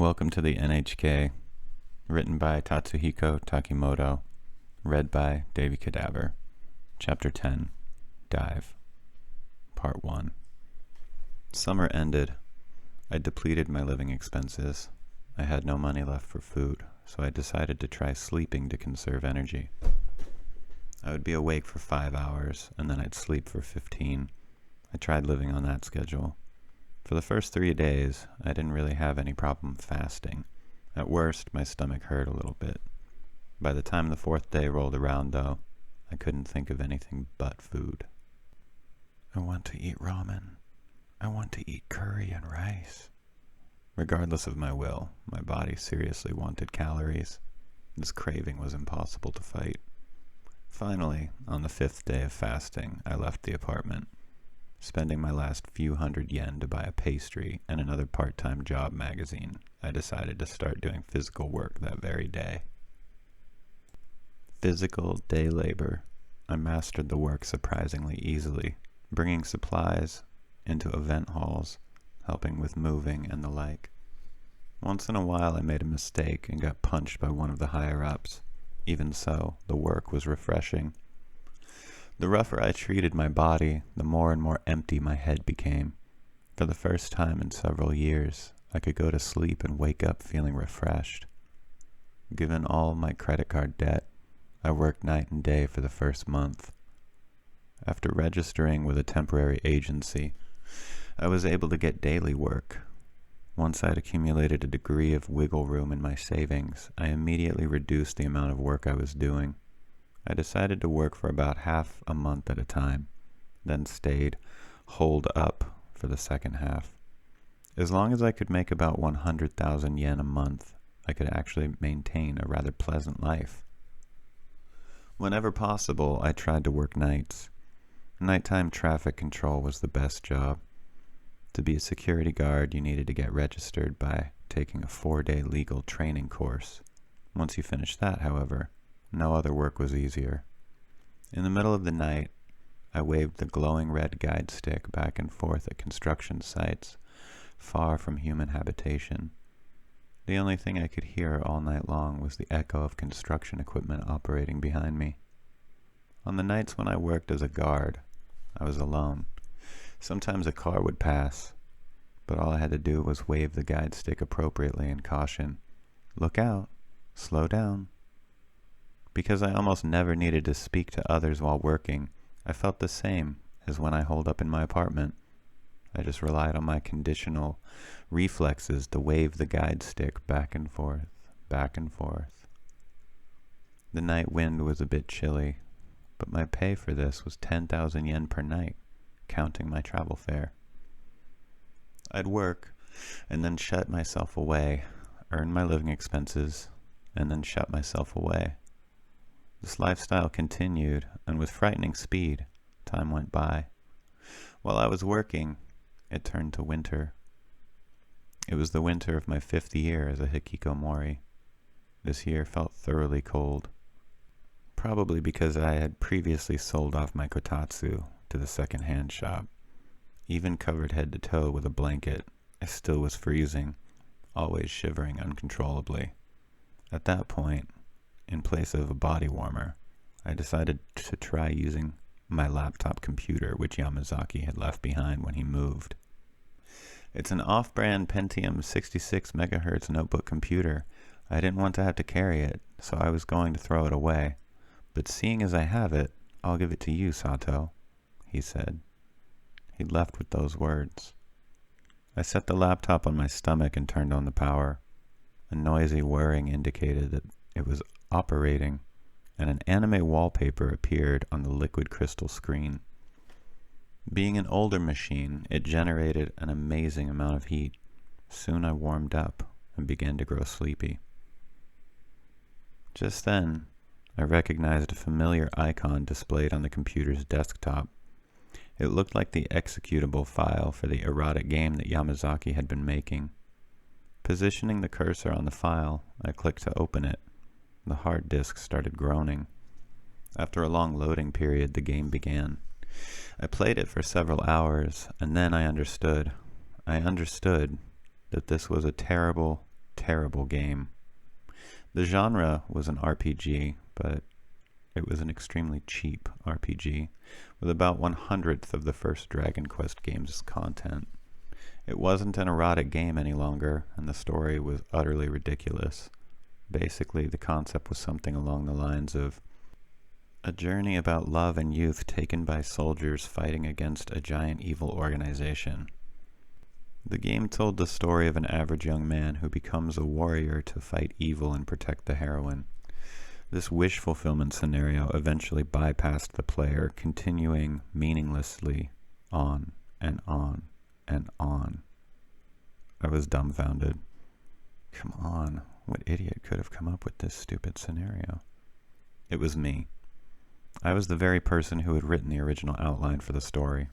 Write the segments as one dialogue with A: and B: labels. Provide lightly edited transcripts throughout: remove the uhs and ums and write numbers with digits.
A: Welcome to the N.H.K, written by Tatsuhiko Takimoto, read by Davey Cadaver. Chapter 10, Dive, Part 1. Summer ended. I depleted my living expenses. I had no money left for food, so I decided to try sleeping to conserve energy. I would be awake for 5 hours, and then I'd sleep for 15. I tried living on that schedule. For the first 3 days, I didn't really have any problem fasting. At worst, my stomach hurt a little bit. By the time the 4th day rolled around, though, I couldn't think of anything but food. I want to eat ramen. I want to eat curry and rice. Regardless of my will, my body seriously wanted calories. This craving was impossible to fight. Finally, on the 5th day of fasting, I left the apartment. Spending my last few hundred yen to buy a pastry and another part-time job magazine, I decided to start doing physical work that very day. Physical day labor. I mastered the work surprisingly easily, bringing supplies into event halls, helping with moving and the like. Once in a while I made a mistake and got punched by one of the higher-ups. Even so, the work was refreshing. The rougher I treated my body, the more and more empty my head became. For the first time in several years, I could go to sleep and wake up feeling refreshed. Given all my credit card debt, I worked night and day for the first month. After registering with a temporary agency, I was able to get daily work. Once I'd accumulated a degree of wiggle room in my savings, I immediately reduced the amount of work I was doing. I decided to work for about half a month at a time, then stayed holed up for the second half. As long as I could make about 100,000 yen a month, I could actually maintain a rather pleasant life. Whenever possible, I tried to work nights. Nighttime traffic control was the best job. To be a security guard, you needed to get registered by taking a 4-day legal training course. Once you finished that, however, no other work was easier. In the middle of the night, I waved the glowing red guide stick back and forth at construction sites, far from human habitation. The only thing I could hear all night long was the echo of construction equipment operating behind me. On the nights when I worked as a guard, I was alone. Sometimes a car would pass, but all I had to do was wave the guide stick appropriately and caution, "Look out, slow down." Because I almost never needed to speak to others while working, I felt the same as when I holed up in my apartment. I just relied on my conditional reflexes to wave the guide stick back and forth, back and forth. The night wind was a bit chilly, but my pay for this was 10,000 yen per night, counting my travel fare. I'd work, and then shut myself away, earn my living expenses, and then shut myself away. This lifestyle continued, and with frightening speed, time went by. While I was working, it turned to winter. It was the winter of my 5th year as a hikikomori. This year felt thoroughly cold, probably because I had previously sold off my kotatsu to the second-hand shop. Even covered head to toe with a blanket, I still was freezing, always shivering uncontrollably. At that point, in place of a body warmer, I decided to try using my laptop computer, which Yamazaki had left behind when he moved. It's an off-brand Pentium 66 MHz notebook computer. I didn't want to have to carry it, so I was going to throw it away. But seeing as I have it, I'll give it to you, Sato, he said. He left with those words. I set the laptop on my stomach and turned on the power. A noisy whirring indicated that it was operating, and an anime wallpaper appeared on the liquid crystal screen. Being an older machine, it generated an amazing amount of heat. Soon I warmed up and began to grow sleepy. Just then, I recognized a familiar icon displayed on the computer's desktop. It looked like the executable file for the erotic game that Yamazaki had been making. Positioning the cursor on the file, I clicked to open it. The hard disk started groaning. After a long loading period, the game began. I played it for several hours, and then I understood. I understood that this was a terrible, terrible game. The genre was an RPG, but it was an extremely cheap RPG, with about 1/100th of the first Dragon Quest game's content. It wasn't an erotic game any longer, and the story was utterly ridiculous. Basically, the concept was something along the lines of a journey about love and youth taken by soldiers fighting against a giant evil organization. The game told the story of an average young man who becomes a warrior to fight evil and protect the heroine. This wish fulfillment scenario eventually bypassed the player, continuing meaninglessly on and on and on. I was dumbfounded. Come on, what idiot could have come up with this stupid scenario? It was me. I was the very person who had written the original outline for the story.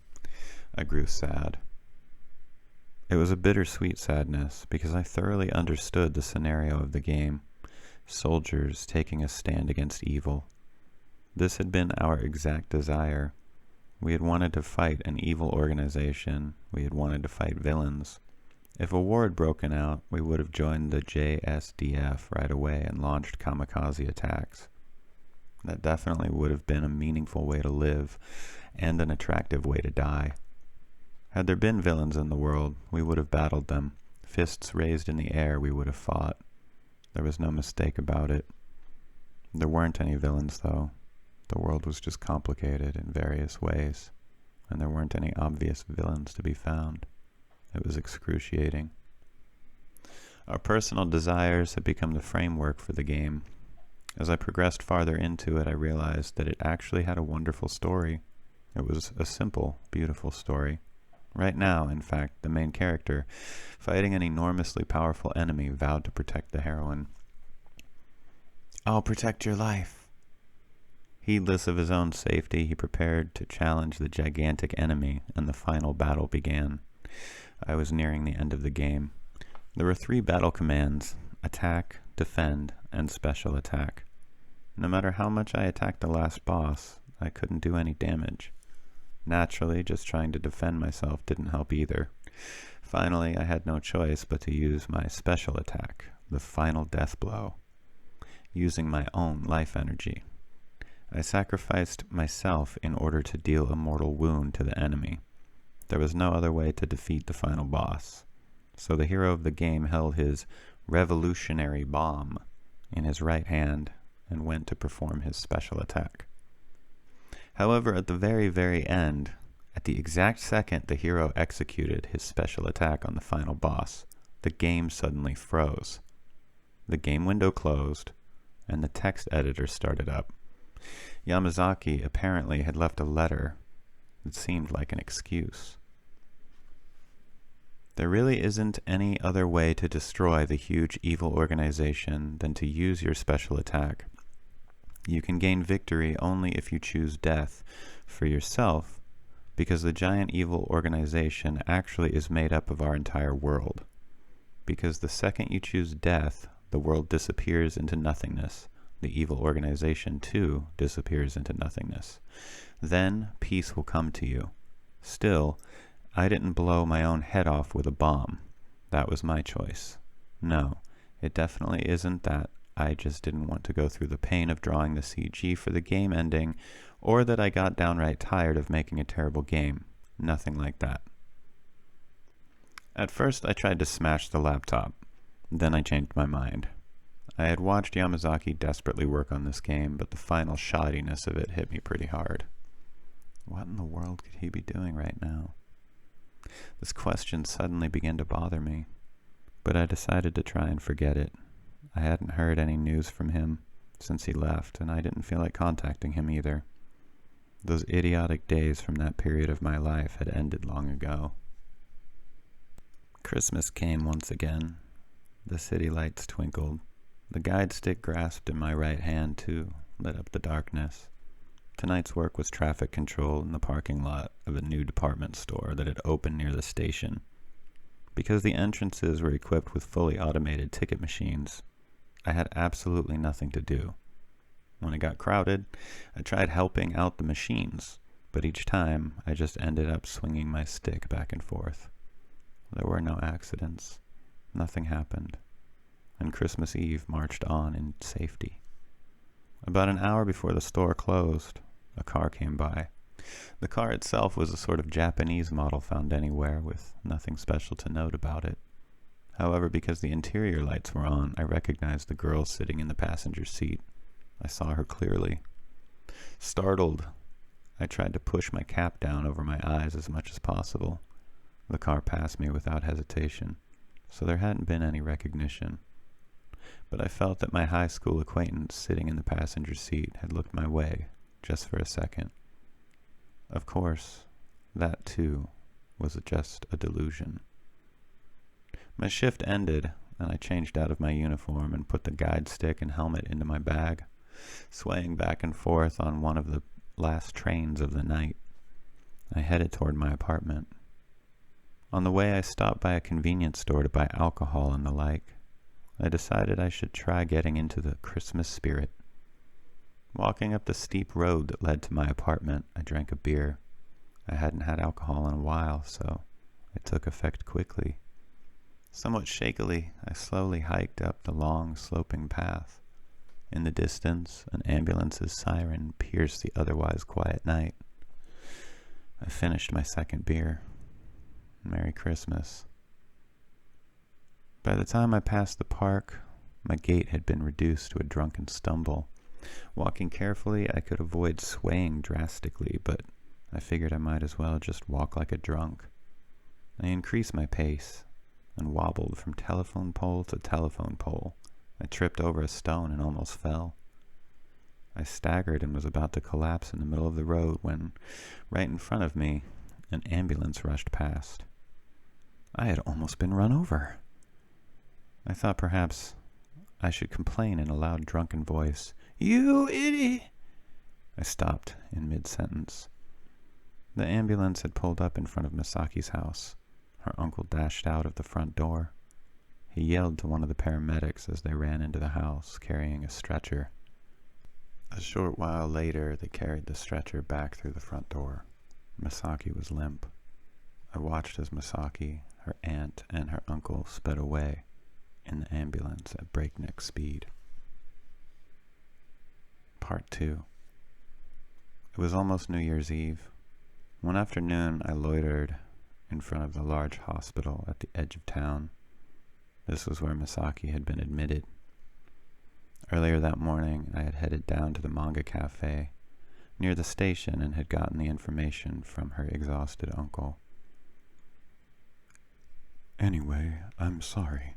A: I grew sad. It was a bittersweet sadness, because I thoroughly understood the scenario of the game. Soldiers taking a stand against evil. This had been our exact desire. We had wanted to fight an evil organization. We had wanted to fight villains. If a war had broken out, we would have joined the JSDF right away and launched kamikaze attacks. That definitely would have been a meaningful way to live, and an attractive way to die. Had there been villains in the world, we would have battled them. Fists raised in the air, we would have fought. There was no mistake about it. There weren't any villains, though. The world was just complicated in various ways, and there weren't any obvious villains to be found. It was excruciating. Our personal desires had become the framework for the game. As I progressed farther into it, I realized that it actually had a wonderful story. It was a simple, beautiful story. Right now, in fact, the main character, fighting an enormously powerful enemy, vowed to protect the heroine. "I'll protect your life." Heedless of his own safety, he prepared to challenge the gigantic enemy, and the final battle began. I was nearing the end of the game. There were 3 battle commands: attack, defend, and special attack. No matter how much I attacked the last boss, I couldn't do any damage. Naturally, just trying to defend myself didn't help either. Finally, I had no choice but to use my special attack, the final death blow, using my own life energy. I sacrificed myself in order to deal a mortal wound to the enemy. There was no other way to defeat the final boss. So the hero of the game held his revolutionary bomb in his right hand and went to perform his special attack. However, at the very, very end, at the exact second the hero executed his special attack on the final boss, the game suddenly froze. The game window closed, and the text editor started up. Yamazaki apparently had left a letter that seemed like an excuse. There really isn't any other way to destroy the huge evil organization than to use your special attack. You can gain victory only if you choose death for yourself, because the giant evil organization actually is made up of our entire world. Because the second you choose death, the world disappears into nothingness. The evil organization, too, disappears into nothingness. Then peace will come to you. Still, I didn't blow my own head off with a bomb. That was my choice. No, it definitely isn't that. I just didn't want to go through the pain of drawing the CG for the game ending, or that I got downright tired of making a terrible game. Nothing like that. At first, I tried to smash the laptop. Then I changed my mind. I had watched Yamazaki desperately work on this game, but the final shoddiness of it hit me pretty hard. What in the world could he be doing right now? This question suddenly began to bother me, but I decided to try and forget it. I hadn't heard any news from him since he left, and I didn't feel like contacting him either. Those idiotic days from that period of my life had ended long ago. Christmas came once again. The city lights twinkled. The guide stick grasped in my right hand, too, lit up the darkness. Tonight's work was traffic control in the parking lot of a new department store that had opened near the station. Because the entrances were equipped with fully automated ticket machines, I had absolutely nothing to do. When it got crowded, I tried helping out the machines, but each time I just ended up swinging my stick back and forth. There were no accidents. Nothing happened. and Christmas Eve marched on in safety. About an hour before the store closed, a car came by. The car itself was a sort of Japanese model found anywhere, with nothing special to note about it. However, because the interior lights were on, I recognized the girl sitting in the passenger seat. I saw her clearly. Startled, I tried to push my cap down over my eyes as much as possible. The car passed me without hesitation, so there hadn't been any recognition. But I felt that my high school acquaintance sitting in the passenger seat had looked my way, just for a second. Of course, that too was just a delusion. My shift ended, and I changed out of my uniform and put the guide stick and helmet into my bag, swaying back and forth on one of the last trains of the night. I headed toward my apartment. On the way, I stopped by a convenience store to buy alcohol and the like. I decided I should try getting into the Christmas spirit. Walking up the steep road that led to my apartment, I drank a beer. I hadn't had alcohol in a while, so it took effect quickly. Somewhat shakily, I slowly hiked up the long, sloping path. In the distance, an ambulance's siren pierced the otherwise quiet night. I finished my second beer. Merry Christmas. By the time I passed the park, my gait had been reduced to a drunken stumble. Walking carefully, I could avoid swaying drastically, but I figured I might as well just walk like a drunk. I increased my pace and wobbled from telephone pole to telephone pole. I tripped over a stone and almost fell. I staggered and was about to collapse in the middle of the road when, right in front of me, an ambulance rushed past. I had almost been run over. I thought perhaps I should complain in a loud, drunken voice, "You idiot!" I stopped in mid-sentence. The ambulance had pulled up in front of Misaki's house. Her uncle dashed out of the front door. He yelled to one of the paramedics as they ran into the house, carrying a stretcher. A short while later, they carried the stretcher back through the front door. Misaki was limp. I watched as Misaki, her aunt, and her uncle sped away in the ambulance at breakneck speed. Part 2. It was almost New Year's Eve. One afternoon, I loitered in front of the large hospital at the edge of town. This was where Misaki had been admitted. Earlier that morning, I had headed down to the manga cafe near the station and had gotten the information from her exhausted uncle. "Anyway, I'm sorry."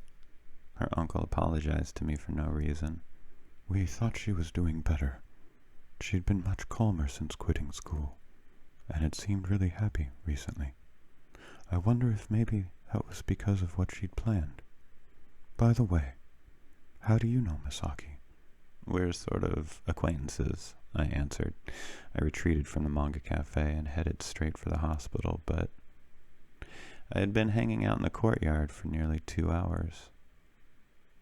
A: Her uncle apologized to me for no reason. "We thought she was doing better. She'd been much calmer since quitting school, and had seemed really happy recently. I wonder if maybe that was because of what she'd planned. By the way, how do you know Misaki?" "We're sort of acquaintances," I answered. I retreated from the manga cafe and headed straight for the hospital, but I had been hanging out in the courtyard for nearly 2 hours.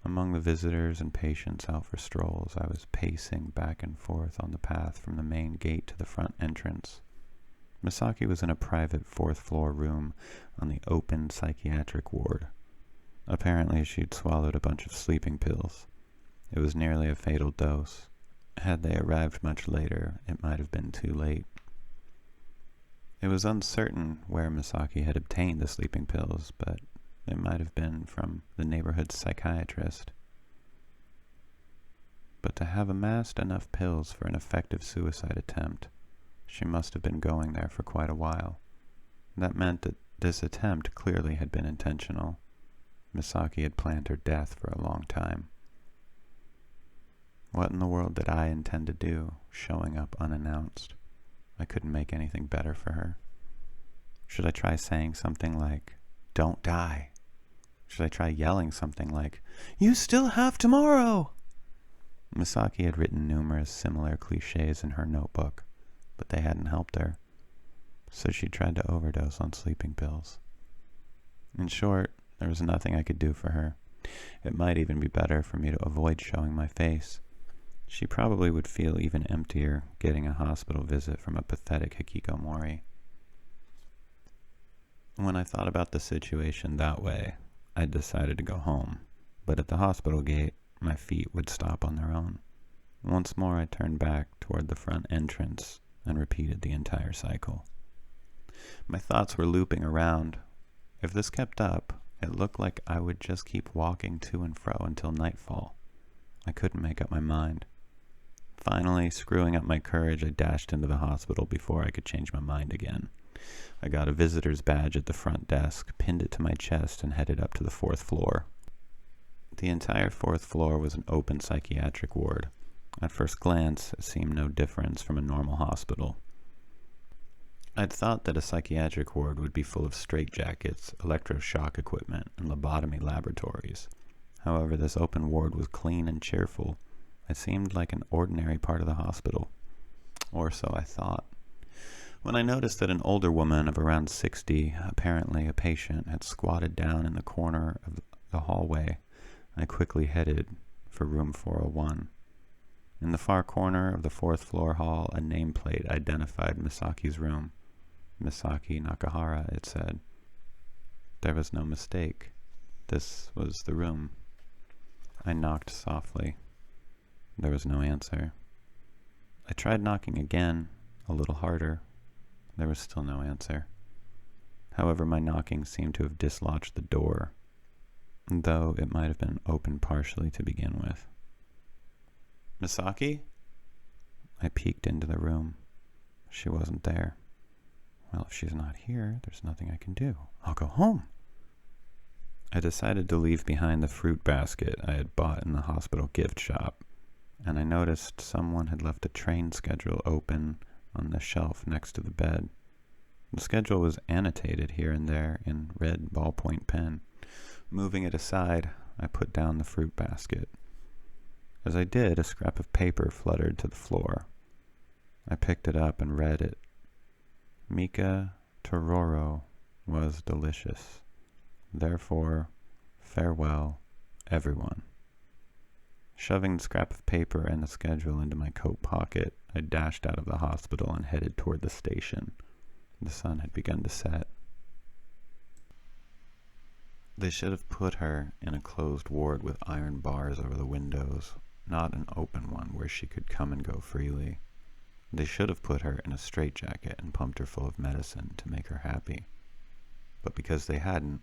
A: Among the visitors and patients out for strolls, I was pacing back and forth on the path from the main gate to the front entrance. Misaki was in a private fourth-floor room on the open psychiatric ward. Apparently, she'd swallowed a bunch of sleeping pills. It was nearly a fatal dose. Had they arrived much later, it might have been too late. It was uncertain where Misaki had obtained the sleeping pills, but they might have been from the neighborhood psychiatrist. But to have amassed enough pills for an effective suicide attempt, she must have been going there for quite a while. That meant that this attempt clearly had been intentional. Misaki had planned her death for a long time. What in the world did I intend to do, showing up unannounced? I couldn't make anything better for her. Should I try saying something like, "Don't die"? Should I try yelling something like, "You still have tomorrow"? Misaki had written numerous similar cliches in her notebook, but they hadn't helped her, so she tried to overdose on sleeping pills. In short, there was nothing I could do for her. It might even be better for me to avoid showing my face. She probably would feel even emptier getting a hospital visit from a pathetic hikikomori. When I thought about the situation that way, I decided to go home. but at the hospital gate, my feet would stop on their own. Once more I turned back toward the front entrance and repeated the entire cycle. My thoughts were looping around. If this kept up, it looked like I would just keep walking to and fro until nightfall. I couldn't make up my mind. Finally, screwing up my courage, I dashed into the hospital before I could change my mind again. I got a visitor's badge at the front desk, pinned it to my chest, and headed up to the 4th floor. The entire 4th floor was an open psychiatric ward. At first glance, it seemed no difference from a normal hospital. I'd thought that a psychiatric ward would be full of straitjackets, electroshock equipment, and lobotomy laboratories. However, this open ward was clean and cheerful. It seemed like an ordinary part of the hospital. Or so I thought. When I noticed that an older woman of around 60, apparently a patient, had squatted down in the corner of the hallway, I quickly headed for room 401. In the far corner of the 4th floor hall, a nameplate identified Misaki's room. Misaki Nakahara, it said. There was no mistake. This was the room. I knocked softly. There was no answer. I tried knocking again, a little harder. There was still no answer. However, my knocking seemed to have dislodged the door, though it might have been open partially to begin with. Misaki? I peeked into the room. She wasn't there. Well, if she's not here, there's nothing I can do. I'll go home. I decided to leave behind the fruit basket I had bought in the hospital gift shop, and I noticed someone had left a train schedule open on the shelf next to the bed. The schedule was annotated here and there in red ballpoint pen. Moving it aside, I put down the fruit basket. As I did, a scrap of paper fluttered to the floor. I picked it up and read it. Mika Tororo was delicious. Therefore, farewell, everyone. Shoving the scrap of paper and the schedule into my coat pocket, I dashed out of the hospital and headed toward the station. The sun had begun to set. They should have put her in a closed ward with iron bars over the windows, not an open one where she could come and go freely. They should have put her in a straitjacket and pumped her full of medicine to make her happy. But because they hadn't,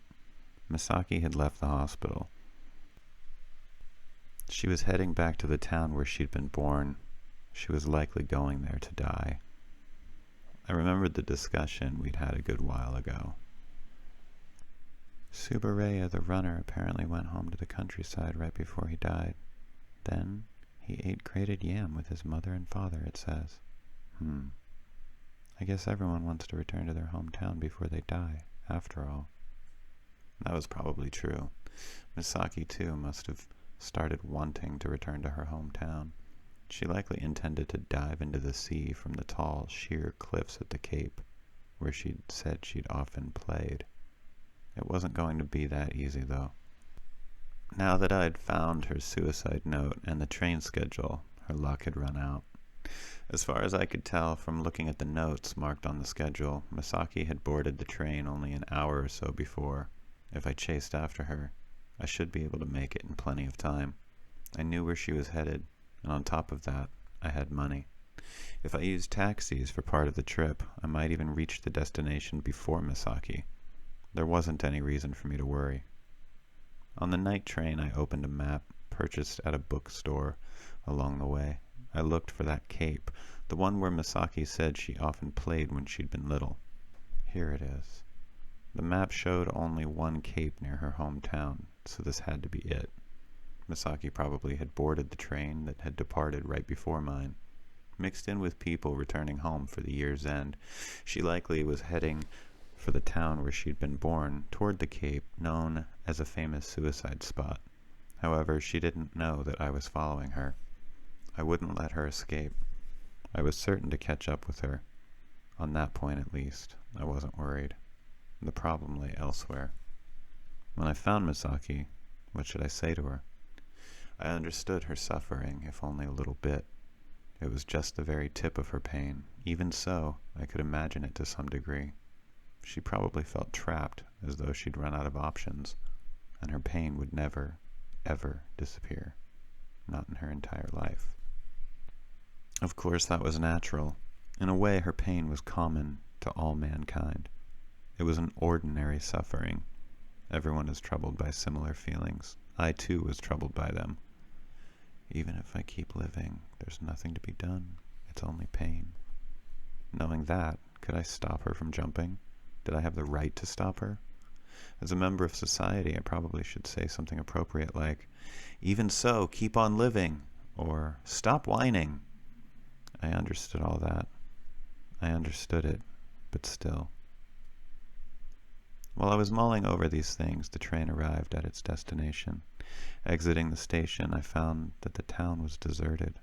A: Misaki had left the hospital. She was heading back to the town where she'd been born. She was likely going there to die. I remembered the discussion we'd had a good while ago. Subareya, the runner, apparently went home to the countryside right before he died. Then he ate grated yam with his mother and father, it says. I guess everyone wants to return to their hometown before they die, after all. That was probably true. Misaki, too, must have started wanting to return to her hometown. She likely intended to dive into the sea from the tall, sheer cliffs at the Cape, where she'd said she'd often played. It wasn't going to be that easy, though. Now that I'd found her suicide note and the train schedule, her luck had run out. As far as I could tell from looking at the notes marked on the schedule, Misaki had boarded the train only an hour or so before. If I chased after her, I should be able to make it in plenty of time. I knew where she was headed, and on top of that, I had money. If I used taxis for part of the trip, I might even reach the destination before Misaki. There wasn't any reason for me to worry. On the night train, I opened a map purchased at a bookstore along the way. I looked for that cape, the one where Misaki said she often played when she'd been little. Here it is. The map showed only one cape near her hometown, so this had to be it. Misaki probably had boarded the train that had departed right before mine. Mixed in with people returning home for the year's end, she likely was heading for the town where she'd been born, toward the Cape, known as a famous suicide spot. However, she didn't know that I was following her. I wouldn't let her escape. I was certain to catch up with her. On that point, at least, I wasn't worried. The problem lay elsewhere. When I found Misaki, what should I say to her? I understood her suffering, if only a little bit. It was just the very tip of her pain. Even so, I could imagine it to some degree. She probably felt trapped, as though she'd run out of options, and her pain would never, ever disappear. Not in her entire life. Of course, that was natural. In a way, her pain was common to all mankind. It was an ordinary suffering. Everyone is troubled by similar feelings. I, too, was troubled by them. Even if I keep living, there's nothing to be done. It's only pain. Knowing that, could I stop her from jumping? Did I have the right to stop her? As a member of society, I probably should say something appropriate like, "Even so, keep on living," or "Stop whining." I understood all that. I understood it, but still. While I was mulling over these things, the train arrived at its destination. Exiting the station, I found that the town was deserted.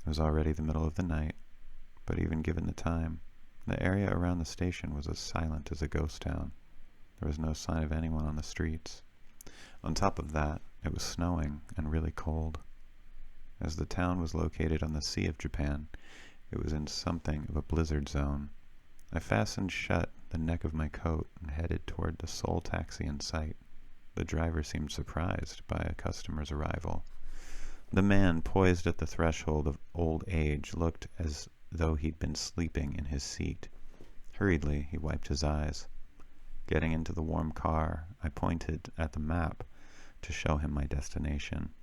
A: It was already the middle of the night, but even given the time, the area around the station was as silent as a ghost town. There was no sign of anyone on the streets. On top of that, it was snowing and really cold. As the town was located on the Sea of Japan, it was in something of a blizzard zone. I fastened shut the neck of my coat and headed toward the sole taxi in sight. The driver seemed surprised by a customer's arrival. The man, poised at the threshold of old age, looked as though he'd been sleeping in his seat. Hurriedly, he wiped his eyes. Getting into the warm car, I pointed at the map to show him my destination.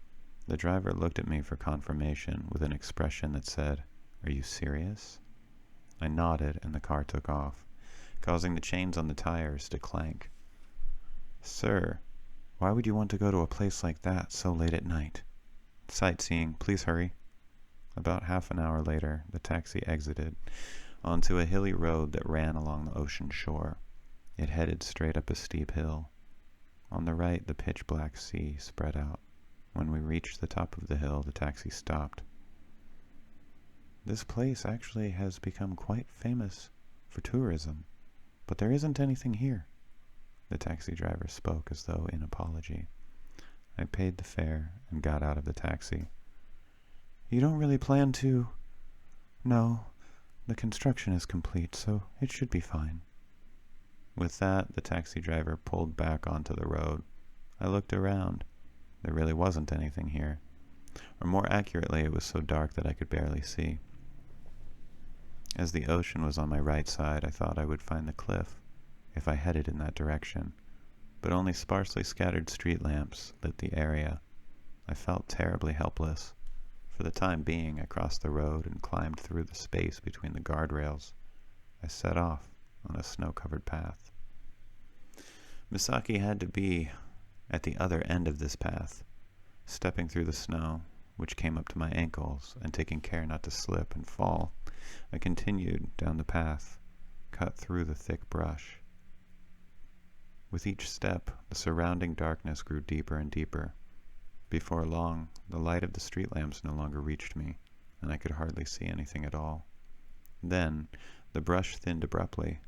A: The driver looked at me for confirmation with an expression that said, "Are you serious?" I nodded, and the car took off, causing the chains on the tires to clank. "Sir, why would you want to go to a place like that so late at night?" "Sightseeing. Please hurry." About half an hour later, the taxi exited onto a hilly road that ran along the ocean shore. It headed straight up a steep hill. On the right, the pitch-black sea spread out. When we reached the top of the hill, the taxi stopped. "This place actually has become quite famous for tourism, but there isn't anything here." The taxi driver spoke as though in apology. I paid the fare and got out of the taxi. "You don't really plan to—" "No, the construction is complete, so it should be fine." With that, the taxi driver pulled back onto the road. I looked around. There really wasn't anything here. Or more accurately, it was so dark that I could barely see. As the ocean was on my right side, I thought I would find the cliff if I headed in that direction, but only sparsely scattered street lamps lit the area. I felt terribly helpless. For the time being, I crossed the road and climbed through the space between the guardrails. I set off on a snow-covered path. Misaki had to be at the other end of this path. Stepping through the snow, which came up to my ankles, and taking care not to slip and fall, I continued down the path, cut through the thick brush. With each step, the surrounding darkness grew deeper and deeper. Before long, the light of the street lamps no longer reached me, and I could hardly see anything at all. Then, the brush thinned abruptly.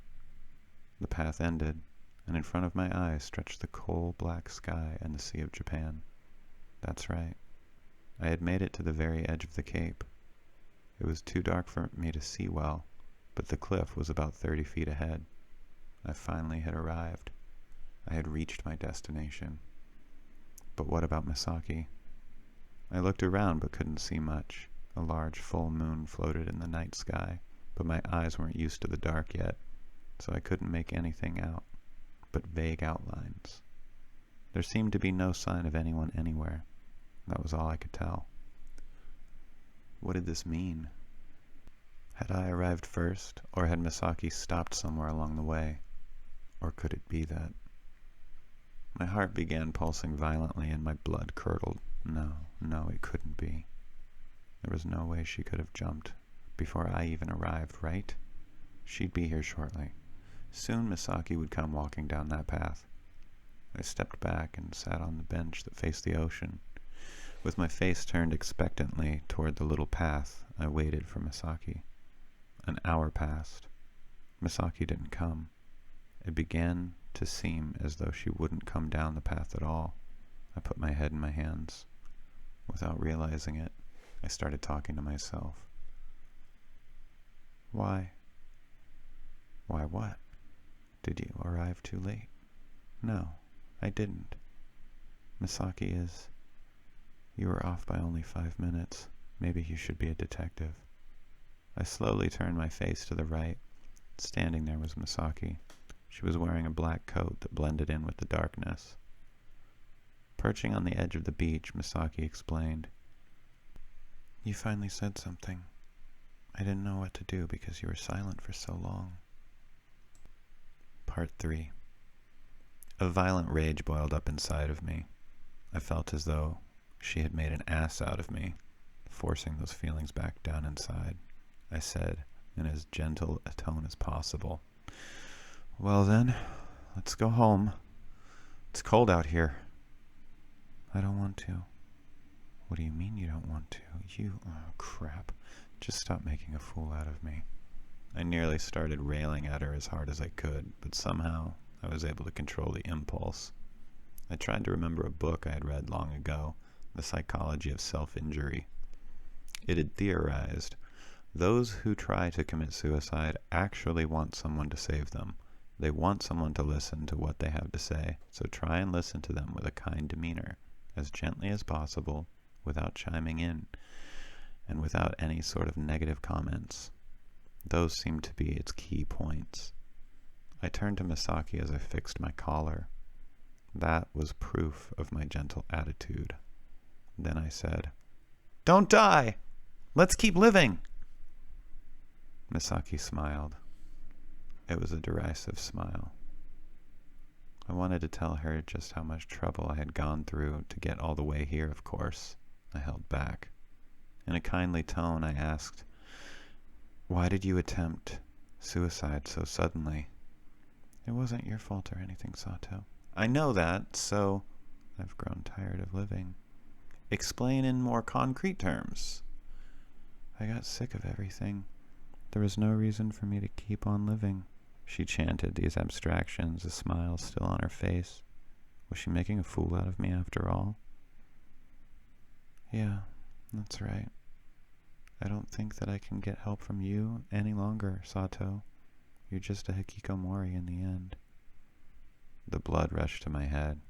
A: The path ended, and in front of my eyes stretched the coal-black sky and the Sea of Japan. That's right. I had made it to the very edge of the cape. It was too dark for me to see well, but the cliff was about 30 feet ahead. I finally had arrived. I had reached my destination. But what about Misaki? I looked around but couldn't see much. A large full moon floated in the night sky, but my eyes weren't used to the dark yet, so I couldn't make anything out, but vague outlines. There seemed to be no sign of anyone anywhere. That was all I could tell. What did this mean? Had I arrived first, or had Misaki stopped somewhere along the way? Or could it be that? My heart began pulsing violently and my blood curdled. No, it couldn't be. There was no way she could have jumped before I even arrived, right? She'd be here shortly. Soon Misaki would come walking down that path. I stepped back and sat on the bench that faced the ocean. With my face turned expectantly toward the little path, I waited for Misaki. An hour passed. Misaki didn't come. It began to seem as though she wouldn't come down the path at all. I put my head in my hands. Without realizing it, I started talking to myself. Why? Why what? Did you arrive too late? No, I didn't. Misaki is You were off by only 5 minutes. Maybe you should be a detective. I slowly turned my face to the right. Standing there was Misaki. She was wearing a black coat that blended in with the darkness. Perching on the edge of the beach, Misaki explained, "You finally said something. I didn't know what to do because you were silent for so long." Part 3. A violent rage boiled up inside of me. I felt as though she had made an ass out of me, forcing those feelings back down inside. I said, in as gentle a tone as possible, "Well then, let's go home. It's cold out here." "I don't want to." "What do you mean you don't want to? Oh crap. Just stop making a fool out of me." I nearly started railing at her as hard as I could, but somehow I was able to control the impulse. I tried to remember a book I had read long ago, The Psychology of Self-Injury. It had theorized, those who try to commit suicide actually want someone to save them. They want someone to listen to what they have to say, so try and listen to them with a kind demeanor, as gently as possible, without chiming in, and without any sort of negative comments. Those seemed to be its key points. I turned to Misaki as I fixed my collar. That was proof of my gentle attitude. Then I said, "Don't die! Let's keep living!" Misaki smiled. It was a derisive smile. I wanted to tell her just how much trouble I had gone through to get all the way here, of course. I held back. In a kindly tone, I asked, "Why did you attempt suicide so suddenly?" "It wasn't your fault or anything, Sato." "I know that, so I've grown tired of living." "Explain in more concrete terms." "I got sick of everything. There was no reason for me to keep on living." She chanted these abstractions, a smile still on her face. Was she making a fool out of me after all? "Yeah, that's right. I don't think that I can get help from you any longer, Sato. You're just a hikikomori in the end." The blood rushed to my head.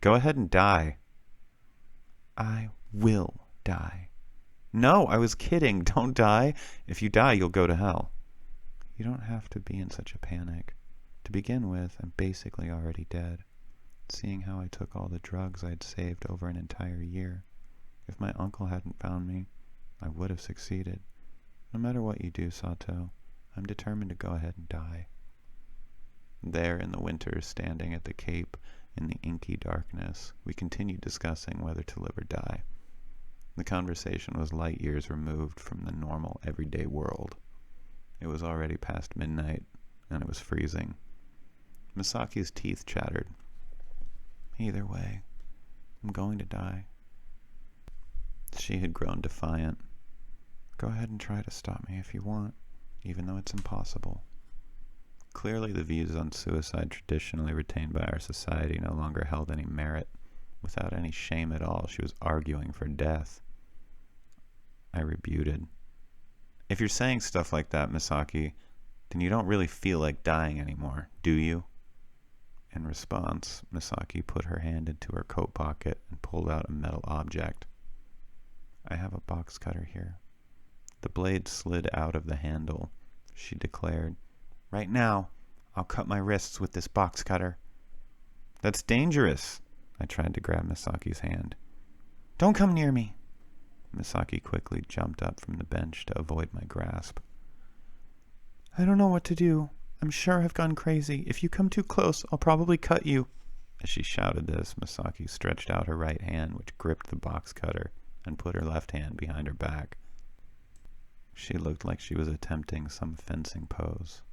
A: "Go ahead and die." "I will die." "No, I was kidding. Don't die. If you die, you'll go to hell." "You don't have to be in such a panic. To begin with, I'm basically already dead, seeing how I took all the drugs I'd saved over an entire year. If my uncle hadn't found me, I would have succeeded. No matter what you do, Sato, I'm determined to go ahead and die." There in the winter, standing at the cape in the inky darkness, we continued discussing whether to live or die. The conversation was light years removed from the normal, everyday world. It was already past midnight, and it was freezing. Misaki's teeth chattered. "Either way, I'm going to die." She had grown defiant. "Go ahead and try to stop me if you want, even though it's impossible." Clearly the views on suicide traditionally retained by our society no longer held any merit. Without any shame at all, she was arguing for death. I rebuted. "If you're saying stuff like that, Misaki, then you don't really feel like dying anymore, do you?" In response, Misaki put her hand into her coat pocket and pulled out a metal object. "I have a box cutter here." The blade slid out of the handle. She declared, "Right now, I'll cut my wrists with this box cutter." "That's dangerous." I tried to grab Misaki's hand. "Don't come near me." Misaki quickly jumped up from the bench to avoid my grasp. "I don't know what to do. I'm sure I've gone crazy. If you come too close, I'll probably cut you." As she shouted this, Misaki stretched out her right hand, which gripped the box cutter, and put her left hand behind her back. She looked like she was attempting some fencing pose.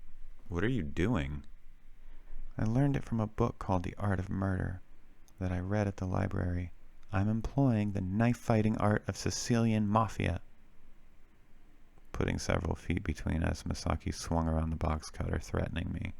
A: "What are you doing?" "I learned it from a book called The Art of Murder that I read at the library. I'm employing the knife-fighting art of Sicilian mafia." Putting several feet between us, Misaki swung around the box cutter, threatening me.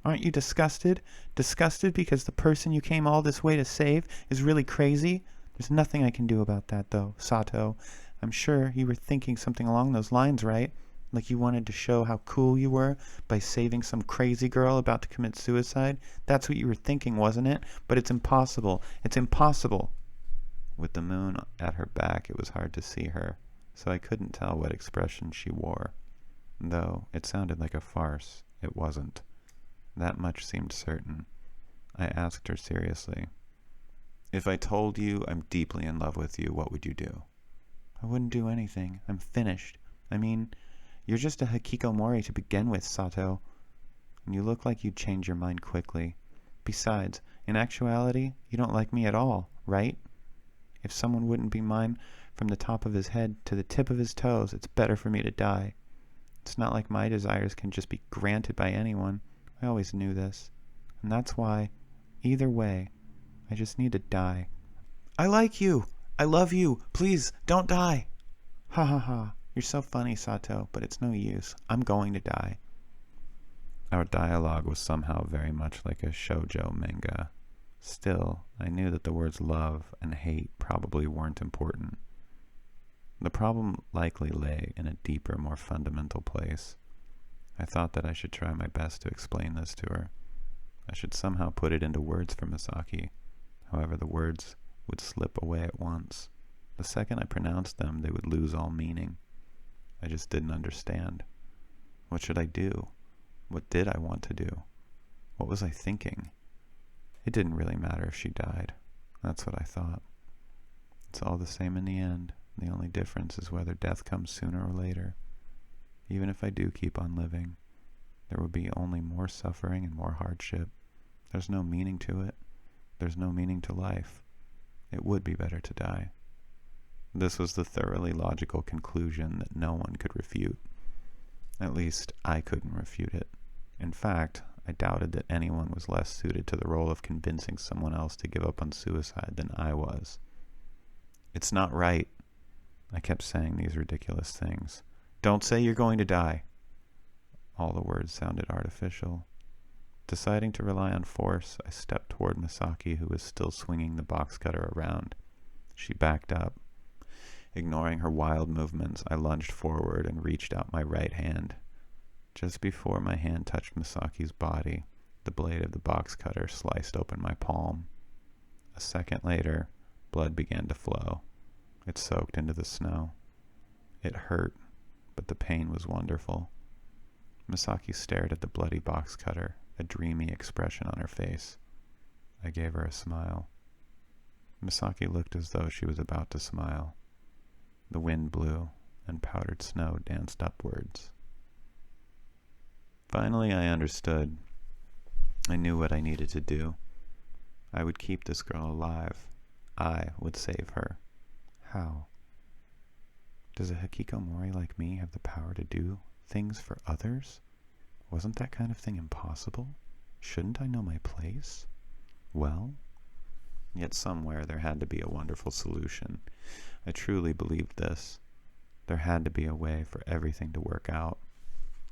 A: "Aren't you disgusted? Disgusted because the person you came all this way to save is really crazy? There's nothing I can do about that, though, Sato. I'm sure you were thinking something along those lines, right? Like you wanted to show how cool you were by saving some crazy girl about to commit suicide? That's what you were thinking, wasn't it? But it's impossible. It's impossible." With the moon at her back, it was hard to see her, so I couldn't tell what expression she wore. Though it sounded like a farce, it wasn't. That much seemed certain. I asked her seriously, "If I told you I'm deeply in love with you, what would you do?" "I wouldn't do anything. I'm finished. I mean, you're just a hikikomori to begin with, Sato. And you look like you'd change your mind quickly. Besides, in actuality, you don't like me at all, right? If someone wouldn't be mine from the top of his head to the tip of his toes, it's better for me to die. It's not like my desires can just be granted by anyone. I always knew this. And that's why, either way, I just need to die." "I like you! I love you! Please, don't die!" "Ha ha ha. You're so funny, Sato, but it's no use. I'm going to die." Our dialogue was somehow very much like a shoujo manga. Still, I knew that the words love and hate probably weren't important. The problem likely lay in a deeper, more fundamental place. I thought that I should try my best to explain this to her. I should somehow put it into words for Misaki. However, the words would slip away at once. The second I pronounced them, they would lose all meaning. I just didn't understand. What should I do? What did I want to do? What was I thinking? It didn't really matter if she died. That's what I thought. It's all the same in the end. The only difference is whether death comes sooner or later. Even if I do keep on living, there will be only more suffering and more hardship. There's no meaning to it. There's no meaning to life. It would be better to die. This was the thoroughly logical conclusion that no one could refute. At least, I couldn't refute it. In fact, I doubted that anyone was less suited to the role of convincing someone else to give up on suicide than I was. "It's not right." I kept saying these ridiculous things. "Don't say you're going to die." All the words sounded artificial. Deciding to rely on force, I stepped toward Misaki, who was still swinging the box cutter around. She backed up. Ignoring her wild movements, I lunged forward and reached out my right hand. Just before my hand touched Misaki's body, the blade of the box cutter sliced open my palm. A second later, blood began to flow. It soaked into the snow. It hurt, but the pain was wonderful. Misaki stared at the bloody box cutter, a dreamy expression on her face. I gave her a smile. Misaki looked as though she was about to smile. The wind blew, and powdered snow danced upwards. Finally, I understood. I knew what I needed to do. I would keep this girl alive. I would save her. How? Does a hikikomori like me have the power to do things for others? Wasn't that kind of thing impossible? Shouldn't I know my place? Well, yet somewhere there had to be a wonderful solution. I truly believed this. There had to be a way for everything to work out.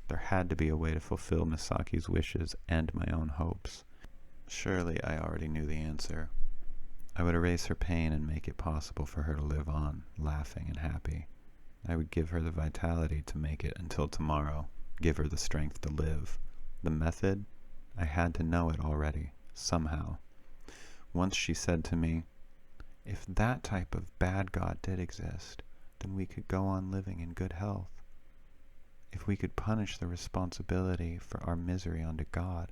A: There had to be a way to fulfill Misaki's wishes and my own hopes. Surely I already knew the answer. I would erase her pain and make it possible for her to live on, laughing and happy. I would give her the vitality to make it until tomorrow, give her the strength to live. The method? I had to know it already, somehow. Once she said to me, "If that type of bad God did exist, then we could go on living in good health. If we could punish the responsibility for our misery onto God,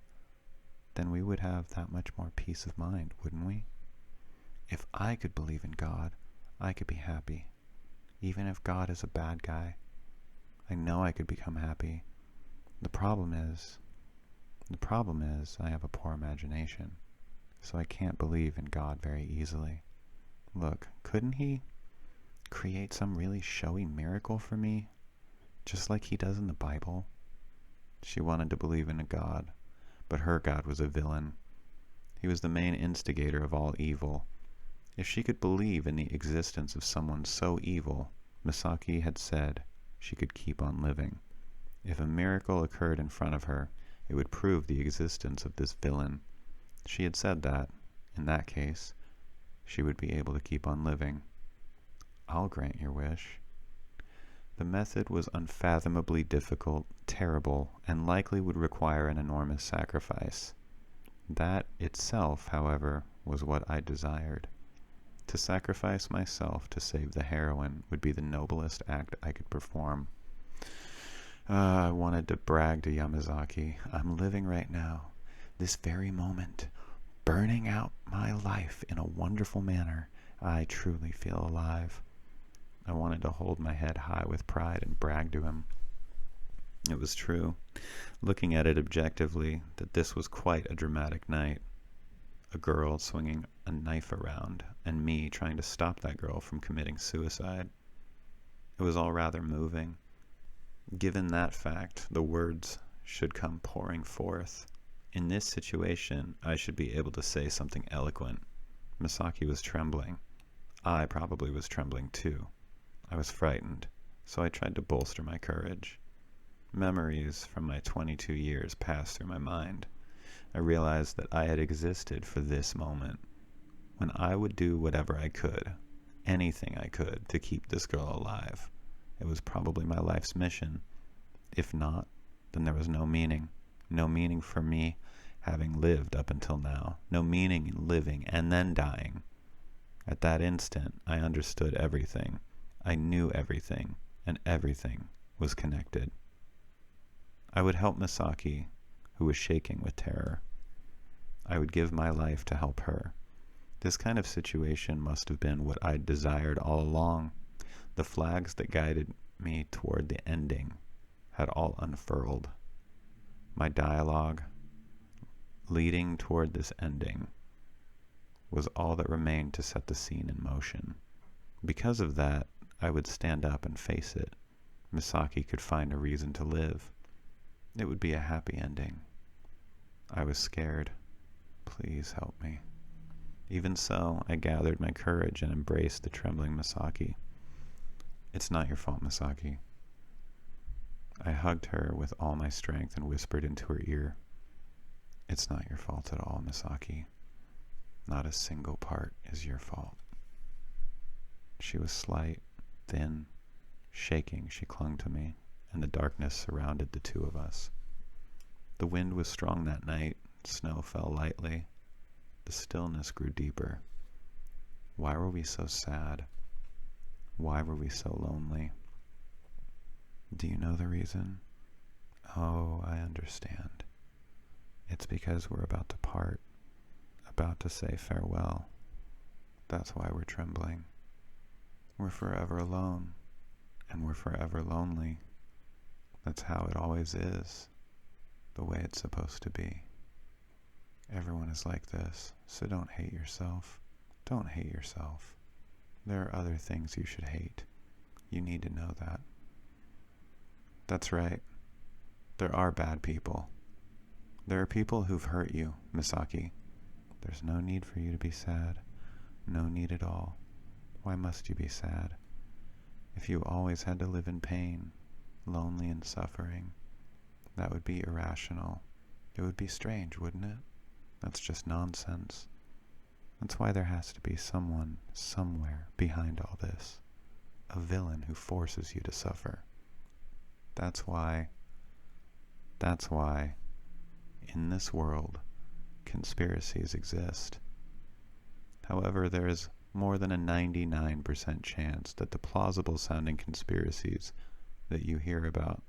A: then we would have that much more peace of mind, wouldn't we? If I could believe in God, I could be happy. Even if God is a bad guy, I know I could become happy. The problem is I have a poor imagination, so I can't believe in God very easily. Look, couldn't he create some really showy miracle for me, just like he does in the Bible?" She wanted to believe in a God, but her God was a villain. He was the main instigator of all evil. If she could believe in the existence of someone so evil, Misaki had said she could keep on living. If a miracle occurred in front of her, it would prove the existence of this villain. She had said that, in that case, she would be able to keep on living. I'll grant your wish. The method was unfathomably difficult, terrible, and likely would require an enormous sacrifice. That itself, however, was what I desired. To sacrifice myself to save the heroine would be the noblest act I could perform. I wanted to brag to Yamazaki, I'm living right now, this very moment, burning out my life in a wonderful manner. I truly feel alive. I wanted to hold my head high with pride and brag to him. It was true, looking at it objectively, that this was quite a dramatic night. A girl swinging a knife around, and me trying to stop that girl from committing suicide. It was all rather moving. Given that fact, the words should come pouring forth. In this situation, I should be able to say something eloquent. Misaki was trembling. I probably was trembling too. I was frightened, so I tried to bolster my courage. Memories from my 22 years passed through my mind. I realized that I had existed for this moment, when I would do whatever I could, anything I could, to keep this girl alive. It was probably my life's mission. If not, then there was no meaning. No meaning for me having lived up until now. No meaning in living and then dying. At that instant, I understood everything. I knew everything, and everything was connected. I would help Misaki, who was shaking with terror. I would give my life to help her. This kind of situation must have been what I'd desired all along. The flags that guided me toward the ending had all unfurled. My dialogue, leading toward this ending, was all that remained to set the scene in motion. Because of that, I would stand up and face it. Misaki could find a reason to live. It would be a happy ending. I was scared. Please help me. Even so, I gathered my courage and embraced the trembling Misaki. It's not your fault, Misaki. I hugged her with all my strength and whispered into her ear, it's not your fault at all, Misaki. Not a single part is your fault. She was slight, thin, shaking. She clung to me, and the darkness surrounded the two of us. The wind was strong that night. Snow fell lightly. The stillness grew deeper. Why were we so sad? Why were we so lonely? Do you know the reason? Oh, I understand. It's because we're about to part, about to say farewell. That's why we're trembling. We're forever alone, and we're forever lonely. That's how it always is, the way it's supposed to be. Everyone is like this, so don't hate yourself. Don't hate yourself. There are other things you should hate. You need to know that. That's right. There are bad people. There are people who've hurt you, Misaki. There's no need for you to be sad. No need at all. Why must you be sad? If you always had to live in pain, lonely and suffering, that would be irrational. It would be strange, wouldn't it? That's just nonsense. That's why there has to be someone, somewhere, behind all this. A villain who forces you to suffer. That's why, in this world, conspiracies exist. However, there is more than a 99% chance that the plausible-sounding conspiracies that you hear about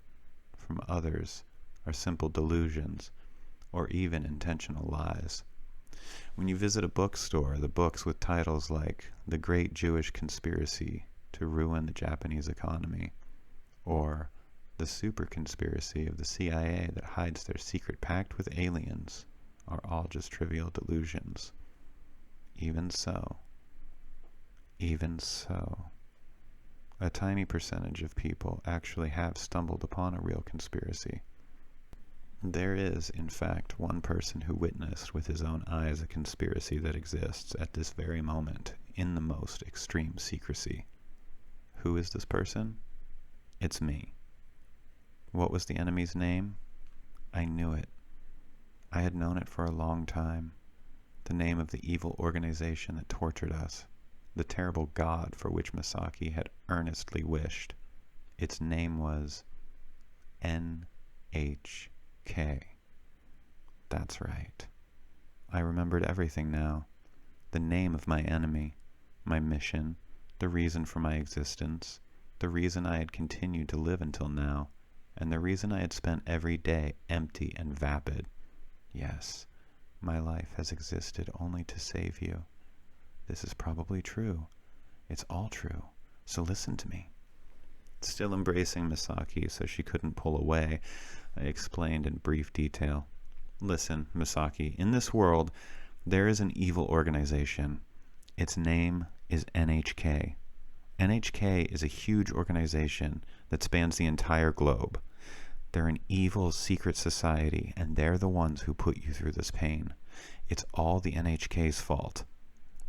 A: from others are simple delusions or even intentional lies. When you visit a bookstore, the books with titles like The Great Jewish Conspiracy to Ruin the Japanese Economy, or The Super Conspiracy of the CIA that hides their secret pact with aliens, are all just trivial delusions. Even so, a tiny percentage of people actually have stumbled upon a real conspiracy. There is, in fact, one person who witnessed with his own eyes a conspiracy that exists at this very moment in the most extreme secrecy. Who is this person? It's me. What was the enemy's name? I knew it. I had known it for a long time. The name of the evil organization that tortured us. The terrible god for which Misaki had earnestly wished. Its name was N.H.K. That's right. I remembered everything now. The name of my enemy. my mission, the reason for my existence, the reason I had continued to live until now, and the reason I had spent every day empty and vapid. Yes, my life has existed only to save you. This is probably true. It's all true. So listen to me. Still embracing Misaki so she couldn't pull away, I explained in brief detail. Listen, Misaki, in this world, there is an evil organization. Its name is N.H.K. N.H.K. is a huge organization that spans the entire globe. They're an evil secret society, and they're the ones who put you through this pain. It's all the N.H.K.'s fault.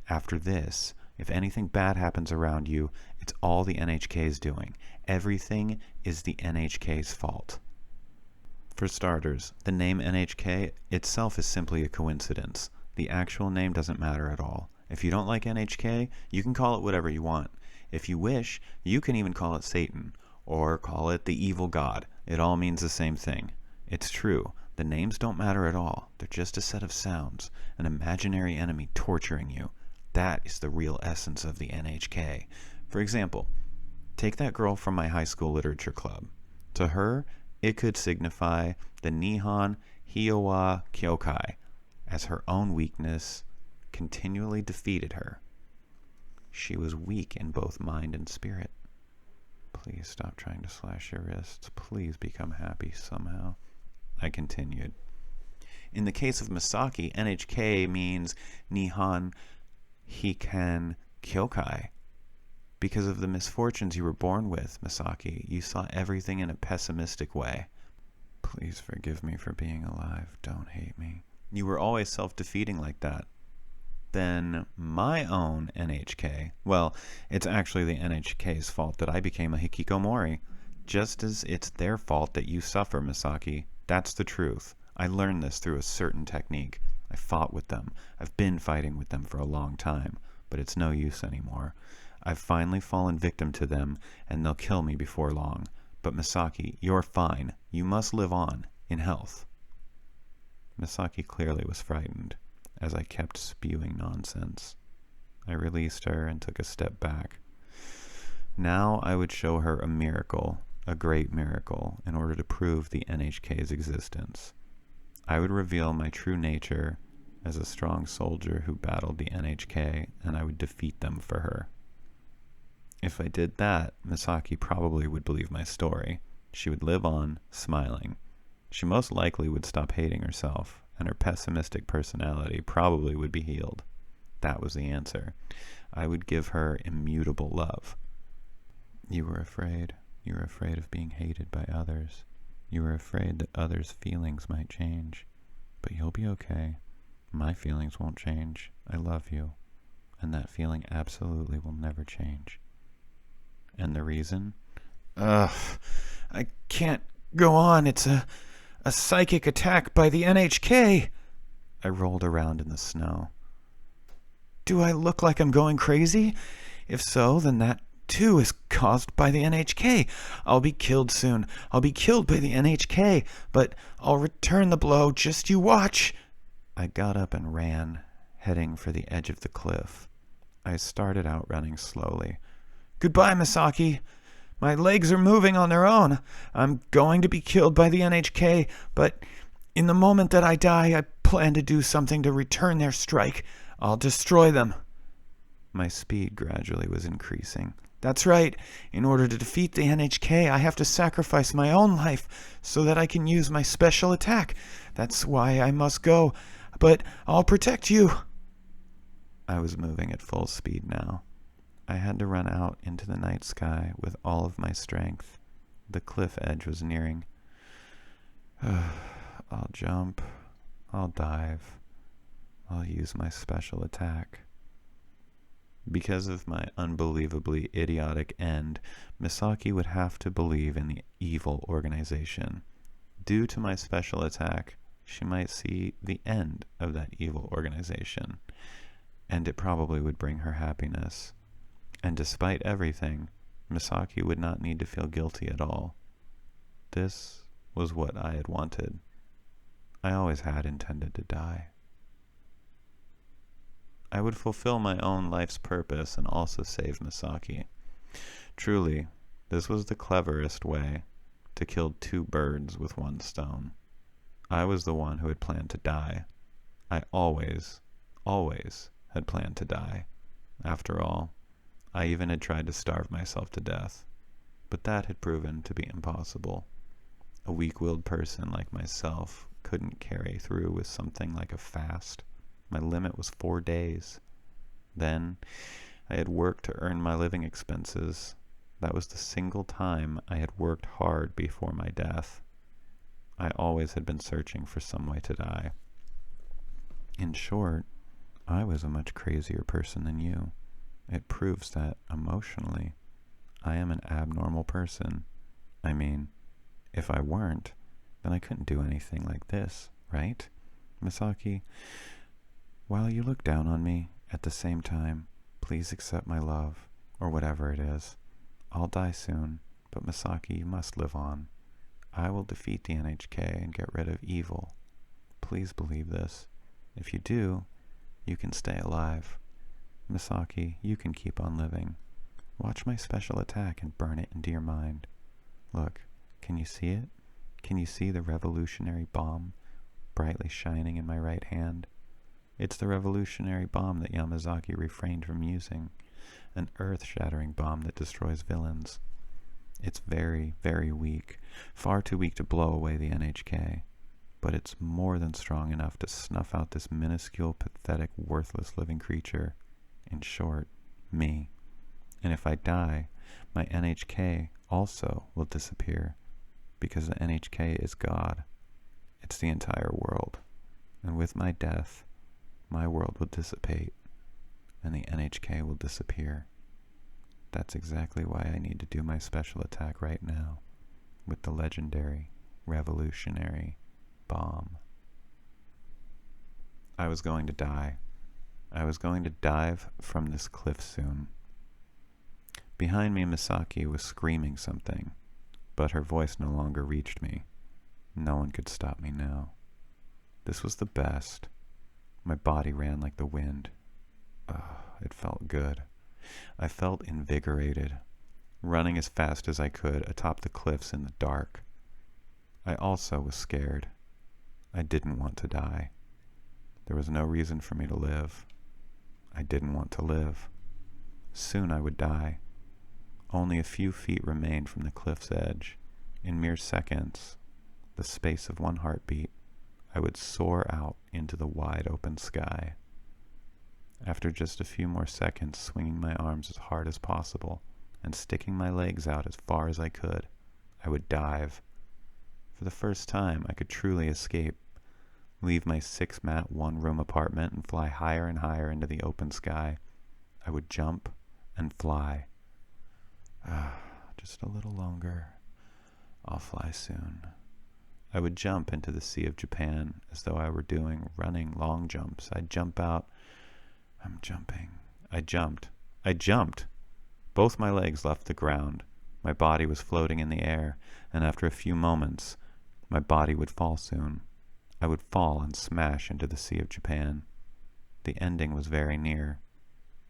A: After this, if anything bad happens around you, it's all the N.H.K.'s doing. Everything is the N.H.K.'s fault. For starters, the name N.H.K. itself is simply a coincidence. The actual name doesn't matter at all. If you don't like N.H.K., you can call it whatever you want. If you wish, you can even call it Satan, or call it the evil god. It all means the same thing. It's true. The names don't matter at all. They're just a set of sounds, an imaginary enemy torturing you. That is the real essence of the N.H.K. For example, take that girl from my high school literature club. To her, it could signify the Nihon Hiowa Kyokai, as her own weakness continually defeated her. She was weak in both mind and spirit. Please stop trying to slash your wrists. Please become happy somehow. I continued. In the case of Misaki, N.H.K. means Nihon Hiken Kyokai. Because of the misfortunes you were born with, Misaki, you saw everything in a pessimistic way. Please forgive me for being alive. Don't hate me. You were always self-defeating like that. Then my own N.H.K., well, it's actually the N.H.K.'s fault that I became a hikikomori. Just as it's their fault that you suffer, Misaki. That's the truth. I learned this through a certain technique. I fought with them. I've been fighting with them for a long time, but it's no use anymore. I've finally fallen victim to them, and they'll kill me before long. But Misaki, you're fine. You must live on, in health. Misaki clearly was frightened, as I kept spewing nonsense. I released her and took a step back. Now I would show her a miracle, a great miracle, in order to prove the N.H.K.'s existence. I would reveal my true nature as a strong soldier who battled the N.H.K., and I would defeat them for her. If I did that, Misaki probably would believe my story. She would live on, smiling. She most likely would stop hating herself, and her pessimistic personality probably would be healed. That was the answer. I would give her immutable love. You were afraid. You were afraid of being hated by others. You were afraid that others' feelings might change. But you'll be okay. My feelings won't change. I love you. And that feeling absolutely will never change. And the reason? I can't go on. It's a psychic attack by the N.H.K. I rolled around in the snow. Do I look like I'm going crazy? If so, then that too is caused by the N.H.K. I'll be killed soon. I'll be killed by the N.H.K. But I'll return the blow. Just you watch. I got up and ran, heading for the edge of the cliff. I started out running slowly. Goodbye, Misaki. My legs are moving on their own. I'm going to be killed by the N.H.K., but in the moment that I die, I plan to do something to return their strike. I'll destroy them. My speed gradually was increasing. That's right. In order to defeat the N.H.K., I have to sacrifice my own life so that I can use my special attack. That's why I must go. But I'll protect you. I was moving at full speed now. I had to run out into the night sky with all of my strength. The cliff edge was nearing. I'll jump. I'll dive. I'll use my special attack. Because of my unbelievably idiotic end, Misaki would have to believe in the evil organization. Due to my special attack, she might see the end of that evil organization, and it probably would bring her happiness. And despite everything, Misaki would not need to feel guilty at all. This was what I had wanted. I always had intended to die. I would fulfill my own life's purpose and also save Misaki. Truly, this was the cleverest way to kill two birds with one stone. I was the one who had planned to die. I always had planned to die. After all, I even had tried to starve myself to death, but that had proven to be impossible. A weak-willed person like myself couldn't carry through with something like a fast. My limit was 4 days. Then, I had worked to earn my living expenses. That was the single time I had worked hard before my death. I always had been searching for some way to die. In short, I was a much crazier person than you. It proves that, emotionally, I am an abnormal person. I mean, if I weren't, then I couldn't do anything like this, right? Misaki, while you look down on me, at the same time, please accept my love, or whatever it is. I'll die soon, but Misaki, you must live on. I will defeat the NHK and get rid of evil. Please believe this. If you do, you can stay alive. Misaki, you can keep on living. Watch my special attack and burn it into your mind. Look, can you see it? Can you see the revolutionary bomb brightly shining in my right hand? It's the revolutionary bomb that Yamazaki refrained from using, an earth-shattering bomb that destroys villains. It's very, very weak, far too weak to blow away the NHK, but it's more than strong enough to snuff out this minuscule, pathetic, worthless living creature. In short, me. And if I die, my NHK also will disappear, because the NHK is God. It's the entire world. And with my death, my world will dissipate, and the NHK will disappear. That's exactly why I need to do my special attack right now, with the legendary, revolutionary bomb. I was going to die. I was going to dive from this cliff soon. Behind me, Misaki was screaming something, but her voice no longer reached me. No one could stop me now. This was the best. My body ran like the wind. It felt good. I felt invigorated, running as fast as I could atop the cliffs in the dark. I also was scared. I didn't want to die. There was no reason for me to live. I didn't want to live. Soon I would die. Only a few feet remained from the cliff's edge. In mere seconds, the space of one heartbeat, I would soar out into the wide open sky. After just a few more seconds, swinging my arms as hard as possible and sticking my legs out as far as I could, I would dive. For the first time, I could truly escape, leave my 6-mat, 1-room apartment and fly higher and higher into the open sky. I would jump and fly. Just a little longer. I'll fly soon. I would jump into the Sea of Japan as though I were doing running long jumps. I'd jump out. I'm jumping. I jumped. I jumped! Both my legs left the ground. My body was floating in the air, and after a few moments, my body would fall soon. I would fall and smash into the Sea of Japan. The ending was very near.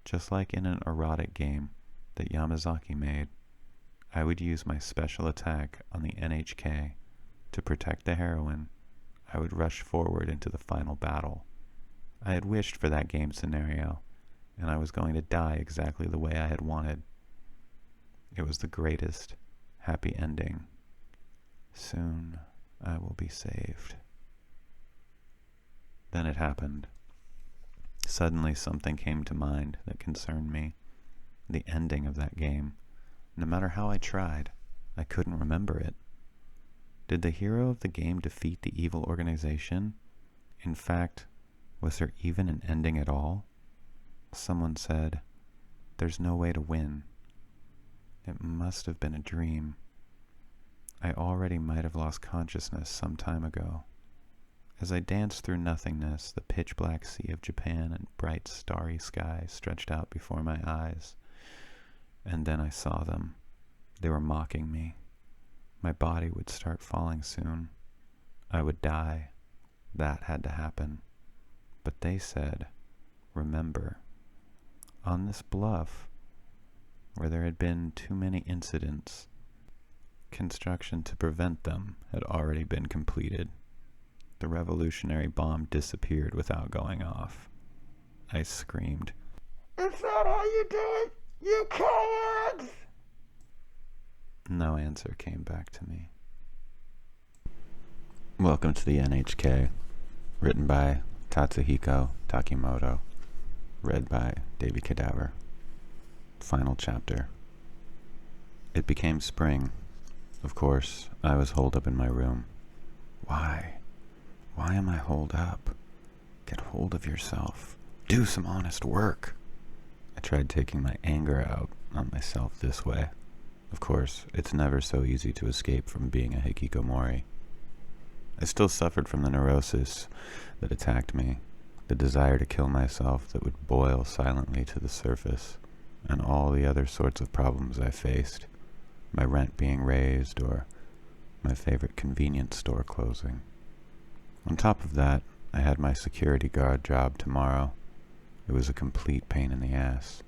A: Just like in an erotic game that Yamazaki made, I would use my special attack on the NHK to protect the heroine. I would rush forward into the final battle. I had wished for that game scenario, and I was going to die exactly the way I had wanted. It was the greatest, happy ending. Soon I will be saved. Then it happened. Suddenly something came to mind that concerned me. The ending of that game. No matter how I tried, I couldn't remember it. Did the hero of the game defeat the evil organization? In fact, was there even an ending at all? Someone said, "There's no way to win." It must have been a dream. I already might have lost consciousness some time ago. As I danced through nothingness, the pitch-black Sea of Japan and bright starry sky stretched out before my eyes. And then I saw them. They were mocking me. My body would start falling soon. I would die. That had to happen. But they said, remember. On this bluff, where there had been too many incidents, construction to prevent them had already been completed. The revolutionary bomb disappeared without going off. I screamed, "Is that how you do it, you cowards?" No answer came back to me. Welcome to the N.H.K., written by Tatsuhiko Takimoto, read by Davey Cadaver. Final chapter. It became spring. Of course, I was holed up in my room. Why? Why am I holed up? Get hold of yourself. Do some honest work. I tried taking my anger out on myself this way. Of course, it's never so easy to escape from being a hikikomori. I still suffered from the neurosis that attacked me, the desire to kill myself that would boil silently to the surface, and all the other sorts of problems I faced, my rent being raised or my favorite convenience store closing. On top of that, I had my security guard job tomorrow. It was a complete pain in the ass.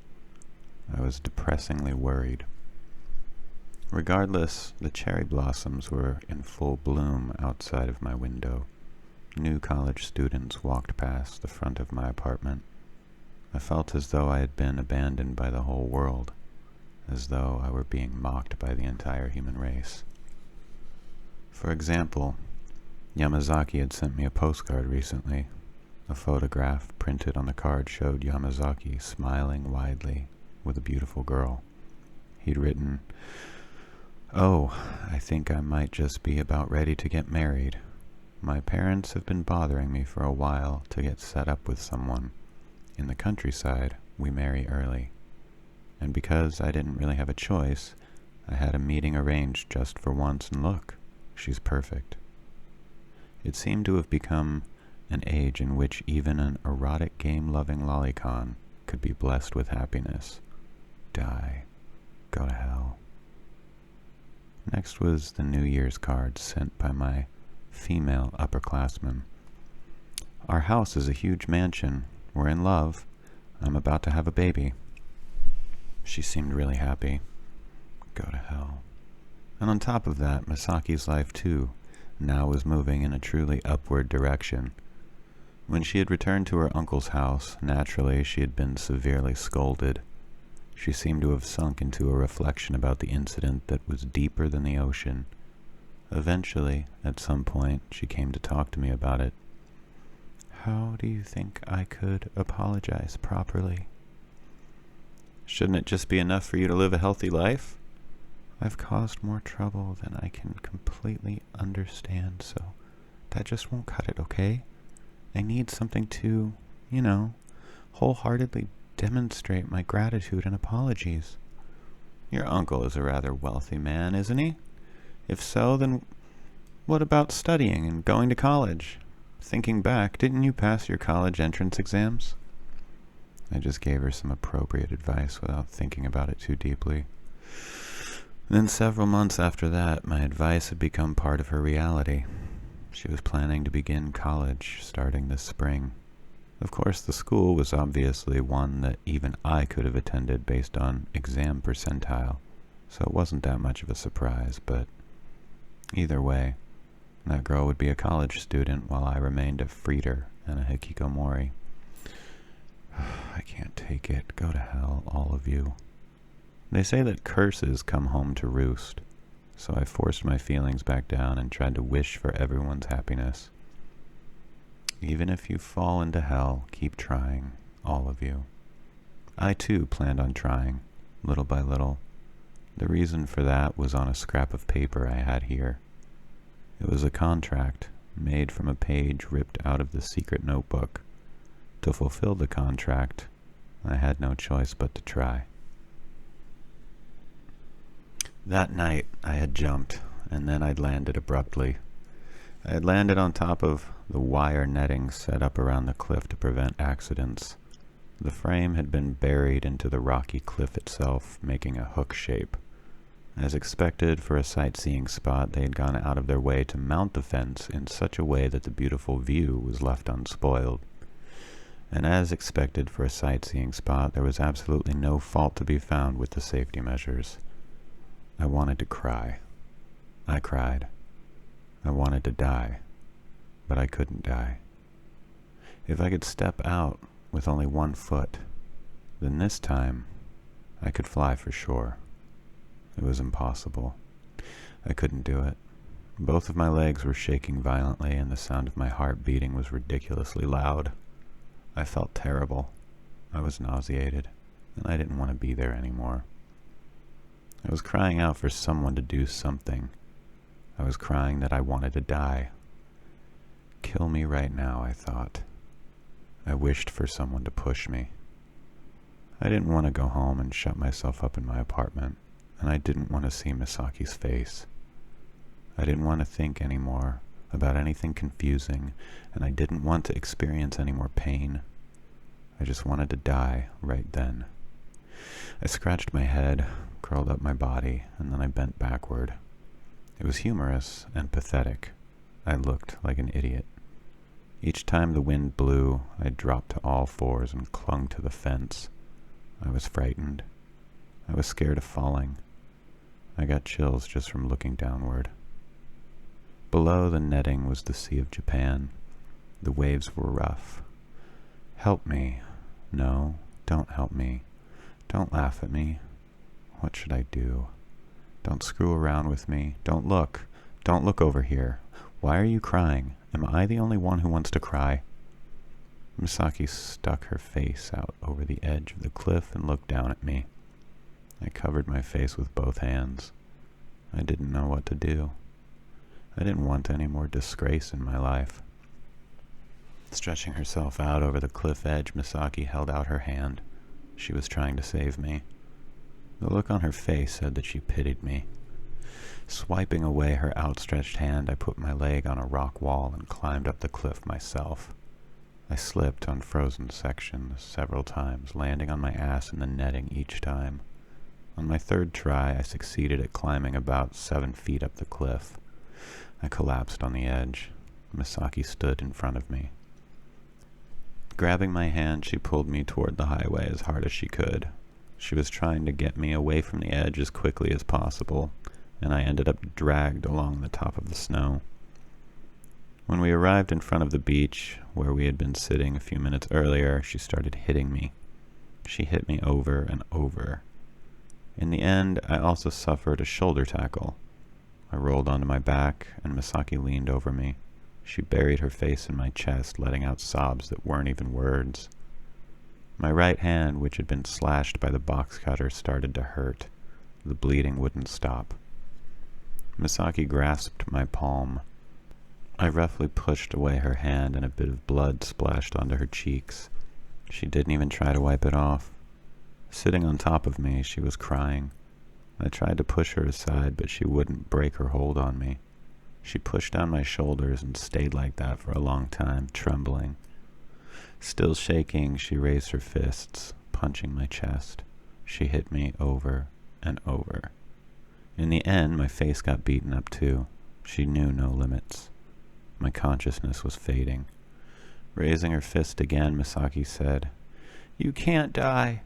A: I was depressingly worried. Regardless, the cherry blossoms were in full bloom outside of my window. New college students walked past the front of my apartment. I felt as though I had been abandoned by the whole world, as though I were being mocked by the entire human race. For example, Yamazaki had sent me a postcard recently. A photograph printed on the card showed Yamazaki smiling widely with a beautiful girl. He'd written, "Oh, I think I might just be about ready to get married. My parents have been bothering me for a while to get set up with someone. In the countryside, we marry early. And because I didn't really have a choice, I had a meeting arranged just for once, and look, she's perfect." It seemed to have become an age in which even an erotic game-loving lolicon could be blessed with happiness. Die. Go to hell. Next was the New Year's card sent by my female upperclassman. "Our house is a huge mansion. We're in love. I'm about to have a baby." She seemed really happy. Go to hell. And on top of that, Masaki's life too now was moving in a truly upward direction. When she had returned to her uncle's house, naturally she had been severely scolded. She seemed to have sunk into a reflection about the incident that was deeper than the ocean. Eventually, at some point, she came to talk to me about it. "How do you think I could apologize properly?" "Shouldn't it just be enough for you to live a healthy life?" "I've caused more trouble than I can completely understand, so that just won't cut it, okay? I need something to, wholeheartedly demonstrate my gratitude and apologies." "Your uncle is a rather wealthy man, isn't he? If so, then what about studying and going to college? Thinking back, didn't you pass your college entrance exams?" I just gave her some appropriate advice without thinking about it too deeply. Then several months after that, my advice had become part of her reality. She was planning to begin college starting this spring. Of course, the school was obviously one that even I could have attended based on exam percentile, so it wasn't that much of a surprise, but either way, that girl would be a college student while I remained a freeter and a hikikomori. I can't take it. Go to hell, all of you. They say that curses come home to roost, so I forced my feelings back down and tried to wish for everyone's happiness. Even if you fall into hell, keep trying, all of you. I too planned on trying, little by little. The reason for that was on a scrap of paper I had here. It was a contract made from a page ripped out of the secret notebook. To fulfill the contract, I had no choice but to try. That night, I had jumped, and then I'd landed abruptly. I had landed on top of the wire netting set up around the cliff to prevent accidents. The frame had been buried into the rocky cliff itself, making a hook shape. As expected for a sightseeing spot, they had gone out of their way to mount the fence in such a way that the beautiful view was left unspoiled. And as expected for a sightseeing spot, there was absolutely no fault to be found with the safety measures. I wanted to cry. I cried. I wanted to die, but I couldn't die. If I could step out with only one foot, then this time I could fly for sure. It was impossible. I couldn't do it. Both of my legs were shaking violently, and the sound of my heart beating was ridiculously loud. I felt terrible. I was nauseated, and I didn't want to be there anymore. I was crying out for someone to do something. I was crying that I wanted to die. Kill me right now, I thought. I wished for someone to push me. I didn't want to go home and shut myself up in my apartment, and I didn't want to see Misaki's face. I didn't want to think anymore about anything confusing, and I didn't want to experience any more pain. I just wanted to die right then. I scratched my head, curled up my body, and then I bent backward. It was humorous and pathetic. I looked like an idiot. Each time the wind blew, I dropped to all fours and clung to the fence. I was frightened. I was scared of falling. I got chills just from looking downward. Below the netting was the Sea of Japan. The waves were rough. Help me. No, don't help me. Don't laugh at me. What should I do? Don't screw around with me. Don't look. Don't look over here. Why are you crying? Am I the only one who wants to cry? Misaki stuck her face out over the edge of the cliff and looked down at me. I covered my face with both hands. I didn't know what to do. I didn't want any more disgrace in my life. Stretching herself out over the cliff edge, Misaki held out her hand. She was trying to save me. The look on her face said that she pitied me. Swiping away her outstretched hand, I put my leg on a rock wall and climbed up the cliff myself. I slipped on frozen sections several times, landing on my ass in the netting each time. On my third try, I succeeded at climbing about 7 feet up the cliff. I collapsed on the edge. Misaki stood in front of me. Grabbing my hand, she pulled me toward the highway as hard as she could. She was trying to get me away from the edge as quickly as possible, and I ended up dragged along the top of the snow. When we arrived in front of the beach, where we had been sitting a few minutes earlier, she started hitting me. She hit me over and over. In the end, I also suffered a shoulder tackle. I rolled onto my back, and Misaki leaned over me. She buried her face in my chest, letting out sobs that weren't even words. My right hand, which had been slashed by the box cutter, started to hurt. The bleeding wouldn't stop. Misaki grasped my palm. I roughly pushed away her hand, and a bit of blood splashed onto her cheeks. She didn't even try to wipe it off. Sitting on top of me, she was crying. I tried to push her aside, but she wouldn't break her hold on me. She pushed down my shoulders and stayed like that for a long time, trembling. Still shaking, she raised her fists, punching my chest. She hit me over and over. In the end, my face got beaten up too. She knew no limits. My consciousness was fading. Raising her fist again, Misaki said, "You can't die."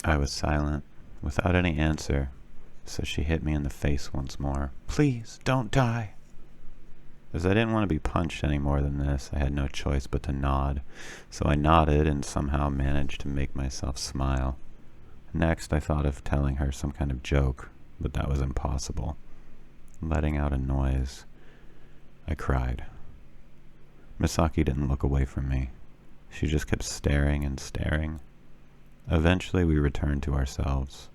A: I was silent, without any answer, so she hit me in the face once more. "Please, don't die." As I didn't want to be punched any more than this, I had no choice but to nod, so I nodded and somehow managed to make myself smile. Next, I thought of telling her some kind of joke, but that was impossible. Letting out a noise, I cried. Misaki didn't look away from me. She just kept staring and staring. Eventually, we returned to ourselves.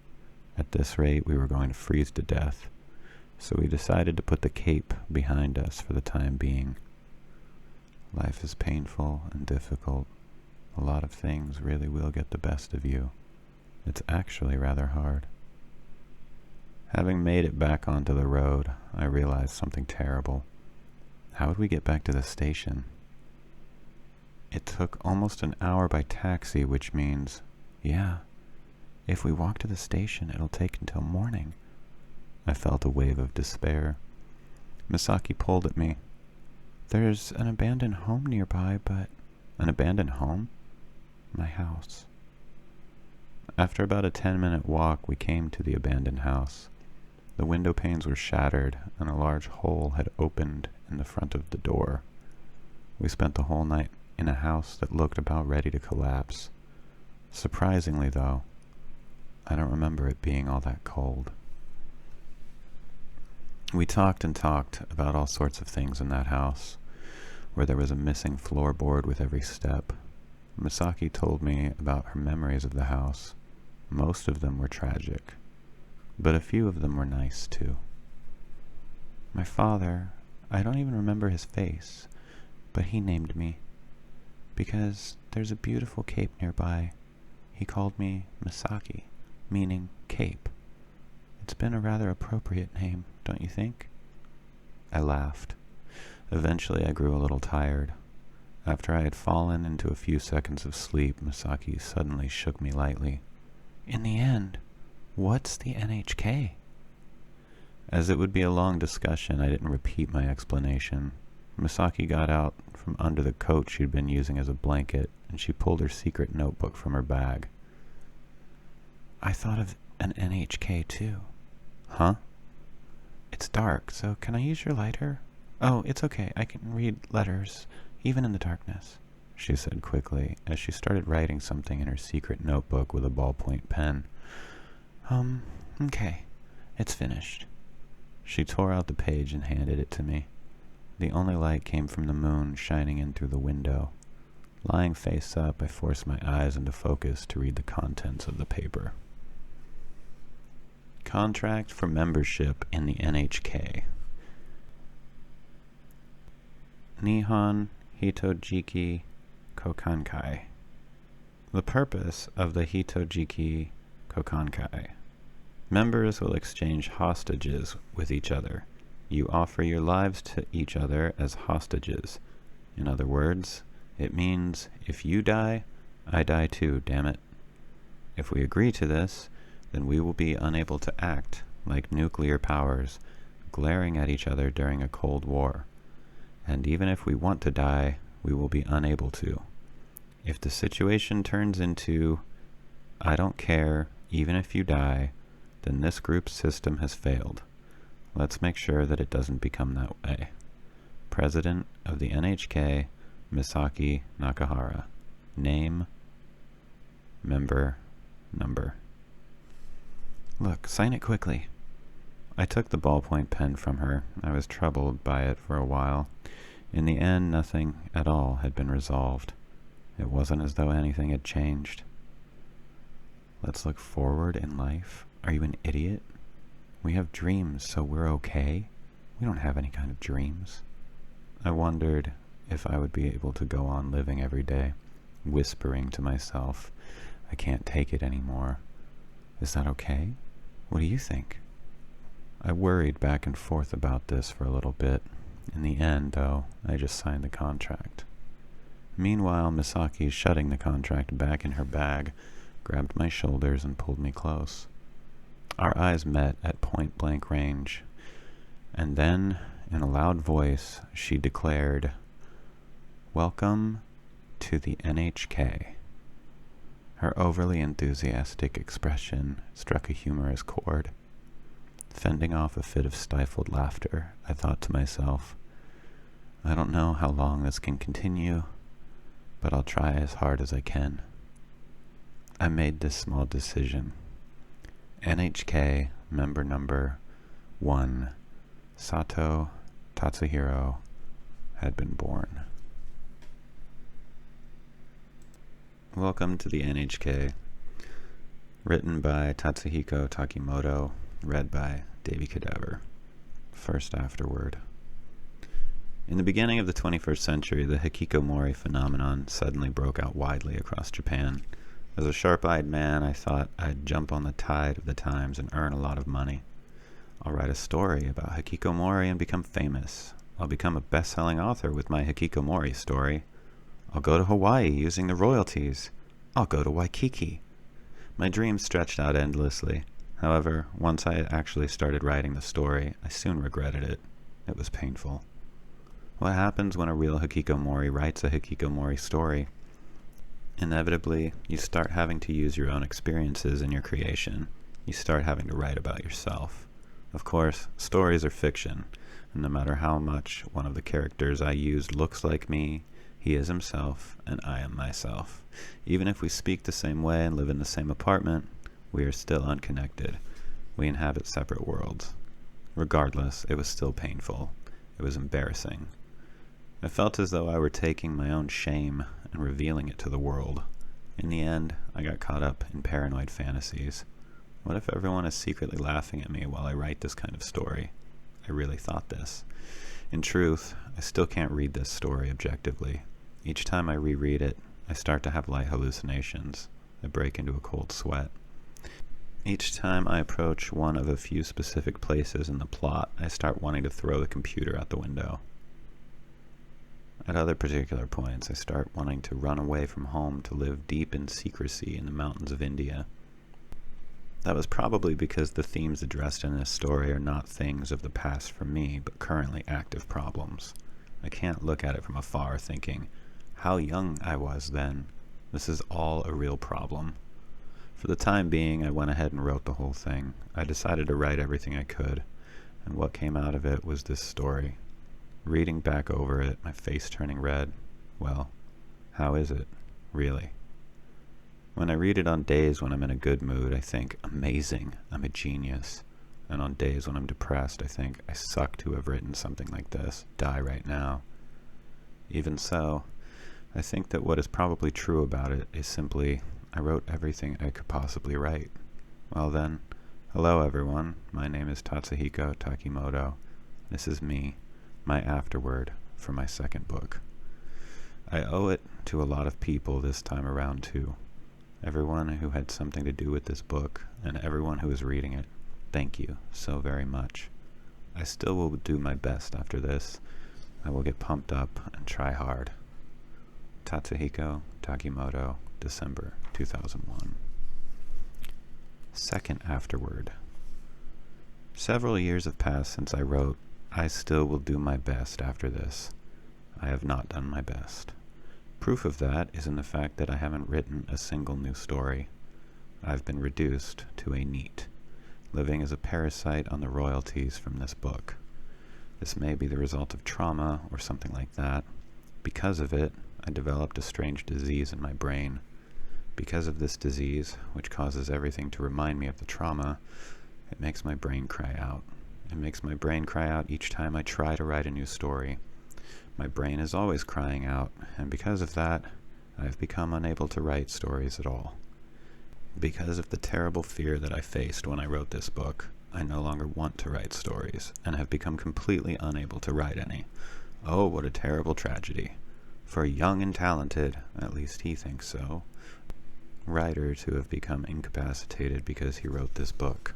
A: At this rate, we were going to freeze to death, so we decided to put the cape behind us for the time being. Life is painful and difficult. A lot of things really will get the best of you. It's actually rather hard. Having made it back onto the road, I realized something terrible. How would we get back to the station? It took almost an hour by taxi, which means, if we walk to the station, it'll take until morning. I felt a wave of despair. Misaki pulled at me. "There's an abandoned home nearby, but An abandoned home? My house. After about a 10-minute walk, we came to the abandoned house. The window panes were shattered, and a large hole had opened in the front of the door. We spent the whole night in a house that looked about ready to collapse. Surprisingly, though, I don't remember it being all that cold. We talked and talked about all sorts of things in that house, where there was a missing floorboard with every step. Misaki told me about her memories of the house. Most of them were tragic, but a few of them were nice, too. My father, I don't even remember his face, but he named me. Because there's a beautiful cape nearby, he called me Misaki, meaning cape. It's been a rather appropriate name, don't you think? I laughed. Eventually I grew a little tired. After I had fallen into a few seconds of sleep, Misaki suddenly shook me lightly. In the end, what's the N.H.K? As it would be a long discussion, I didn't repeat my explanation. Misaki got out from under the coat she'd been using as a blanket, and she pulled her secret notebook from her bag. I thought of an N.H.K. too. Huh? It's dark, so can I use your lighter? Oh, it's okay. I can read letters, even in the darkness, she said quickly, as she started writing something in her secret notebook with a ballpoint pen. Okay. It's finished. She tore out the page and handed it to me. The only light came from the moon shining in through the window. Lying face up, I forced my eyes into focus to read the contents of the paper. Contract for membership in the NHK. Nihon Hitojiki Kokankai. The purpose of the Hitojiki Kokankai. Members will exchange hostages with each other. You offer your lives to each other as hostages. In other words, it means if you die, I die too, damn it. If we agree to this, then we will be unable to act like nuclear powers glaring at each other during a Cold War. And even if we want to die, we will be unable to. If the situation turns into, I don't care, even if you die, then this group's system has failed. Let's make sure that it doesn't become that way. President of the NHK, Misaki Nakahara. Name, member, number. Look, sign it quickly. I took the ballpoint pen from her. I was troubled by it for a while. In the end, nothing at all had been resolved. It wasn't as though anything had changed. Let's look forward in life. Are you an idiot? We have dreams, so we're okay. We don't have any kind of dreams. I wondered if I would be able to go on living every day, whispering to myself, I can't take it anymore. Is that okay? What do you think? I worried back and forth about this for a little bit. In the end, though, I just signed the contract. Meanwhile, Misaki, shutting the contract back in her bag, grabbed my shoulders and pulled me close. Our eyes met at point-blank range, and then, in a loud voice, she declared, Welcome to the NHK. Her overly enthusiastic expression struck a humorous chord. Fending off a fit of stifled laughter, I thought to myself, I don't know how long this can continue, but I'll try as hard as I can. I made this small decision. NHK member number 1, Sato Tatsuhiko, had been born. Welcome to the NHK. Written by Tatsuhiko Takimoto, read by Davey Cadaver. First afterword. In the beginning of the 21st century, the hikikomori phenomenon suddenly broke out widely across Japan. As a sharp-eyed man, I thought I'd jump on the tide of the times and earn a lot of money. I'll write a story about hikikomori and become famous. I'll become a best-selling author with my hikikomori story. I'll go to Hawaii using the royalties. I'll go to Waikiki. My dreams stretched out endlessly. However, once I actually started writing the story, I soon regretted it. It was painful. What happens when a real hikikomori writes a hikikomori story? Inevitably, you start having to use your own experiences in your creation. You start having to write about yourself. Of course, stories are fiction, and no matter how much one of the characters I used looks like me, he is himself, and I am myself. Even if we speak the same way and live in the same apartment, we are still unconnected. We inhabit separate worlds. Regardless, it was still painful. It was embarrassing. I felt as though I were taking my own shame and revealing it to the world. In the end, I got caught up in paranoid fantasies. What if everyone is secretly laughing at me while I write this kind of story? I really thought this. In truth, I still can't read this story objectively. Each time I reread it, I start to have light hallucinations. I break into a cold sweat. Each time I approach one of a few specific places in the plot, I start wanting to throw the computer out the window. At other particular points, I start wanting to run away from home to live deep in secrecy in the mountains of India. That was probably because the themes addressed in this story are not things of the past for me, but currently active problems. I can't look at it from afar thinking, how young I was then. This is all a real problem. For the time being, I went ahead and wrote the whole thing. I decided to write everything I could, and what came out of it was this story. Reading back over it, my face turning red. Well, how is it, really? When I read it on days when I'm in a good mood, I think, amazing, I'm a genius. And on days when I'm depressed, I think, I suck to have written something like this, die right now. Even so, I think that what is probably true about it is simply, I wrote everything I could possibly write. Well then, hello everyone, my name is Tatsuhiko Takimoto. This is me, my afterword for my second book. I owe it to a lot of people this time around too. Everyone who had something to do with this book, and everyone who is reading it, thank you so very much. I still will do my best after this. I will get pumped up and try hard. Tatsuhiko Takimoto, December 2001. Second afterword. Several years have passed since I wrote, I still will do my best after this. I have not done my best. Proof of that is in the fact that I haven't written a single new story. I've been reduced to a NEET, living as a parasite on the royalties from this book. This may be the result of trauma or something like that. Because of it, I developed a strange disease in my brain. Because of this disease, which causes everything to remind me of the trauma, it makes my brain cry out. It makes my brain cry out each time I try to write a new story. My brain is always crying out, and because of that, I have become unable to write stories at all. Because of the terrible fear that I faced when I wrote this book, I no longer want to write stories, and have become completely unable to write any. Oh, what a terrible tragedy. For a young and talented, at least he thinks so, writer to have become incapacitated because he wrote this book.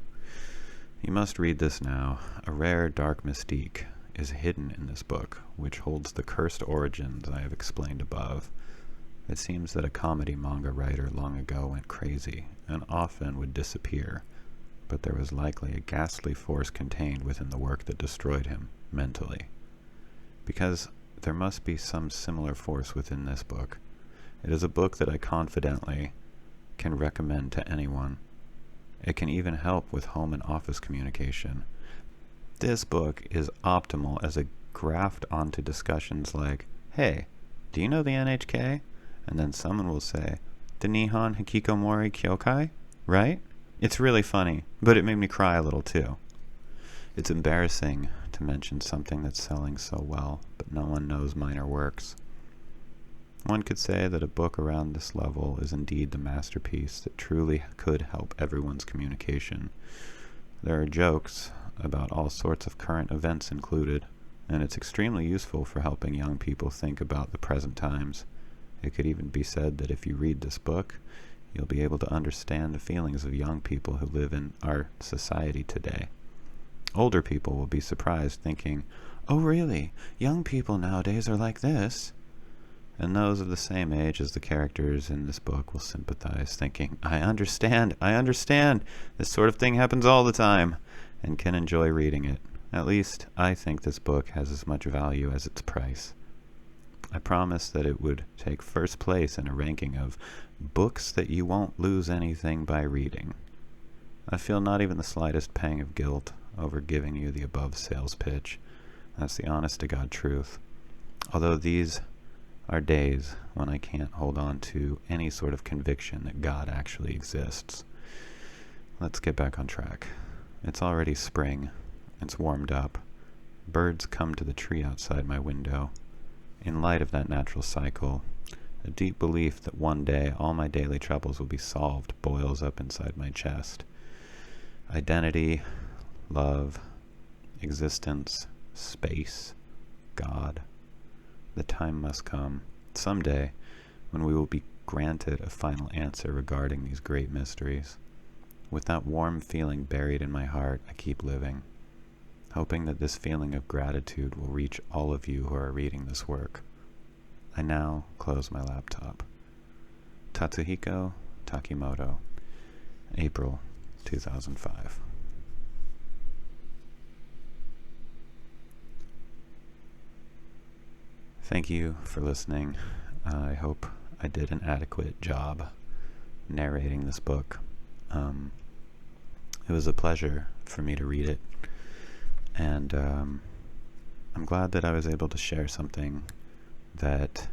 A: You must read this now. A rare dark mystique is hidden in this book, which holds the cursed origins I have explained above. It seems that a comedy manga writer long ago went crazy, and often would disappear, but there was likely a ghastly force contained within the work that destroyed him, mentally. Because there must be some similar force within this book. It is a book that I confidently can recommend to anyone. It can even help with home and office communication. This book is optimal as a graft onto discussions like, hey, do you know the NHK? And then someone will say, the Nihon Hikikomori Kyokai, right? It's really funny, but it made me cry a little too. It's embarrassing to mention something that's selling so well, but no one knows minor works. One could say that a book around this level is indeed the masterpiece that truly could help everyone's communication. There are jokes about all sorts of current events included, and it's extremely useful for helping young people think about the present times. It could even be said that if you read this book, you'll be able to understand the feelings of young people who live in our society today. Older people will be surprised, thinking, oh really, young people nowadays are like this? And those of the same age as the characters in this book will sympathize, thinking, I understand, this sort of thing happens all the time, and can enjoy reading it. At least, I think this book has as much value as its price. I promised that it would take first place in a ranking of books that you won't lose anything by reading. I feel not even the slightest pang of guilt over giving you the above sales pitch. That's the honest-to-God truth. Although these are days when I can't hold on to any sort of conviction that God actually exists. Let's get back on track. It's already spring. It's warmed up. Birds come to the tree outside my window. In light of that natural cycle, a deep belief that one day all my daily troubles will be solved boils up inside my chest. Identity, love, existence, space, God. The time must come, someday, when we will be granted a final answer regarding these great mysteries. With that warm feeling buried in my heart, I keep living, hoping that this feeling of gratitude will reach all of you who are reading this work. I now close my laptop. Tatsuhiko, Takimoto, April 2005. Thank you for listening. I hope I did an adequate job narrating this book. It was a pleasure for me to read it, and I'm glad that I was able to share something that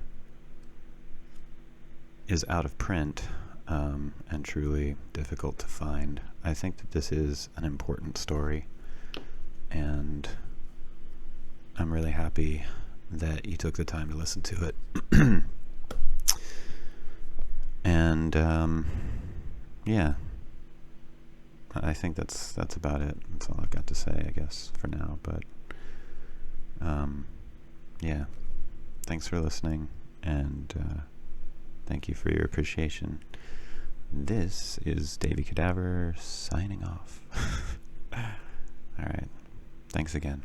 A: is out of print and truly difficult to find. I think that this is an important story, and I'm really happy that you took the time to listen to it. And yeah, I think that's about it. That's all I've got to say, I guess, for now. But yeah, thanks for listening, and thank you for your appreciation. This is Davey Cadaver signing off. All right, thanks again.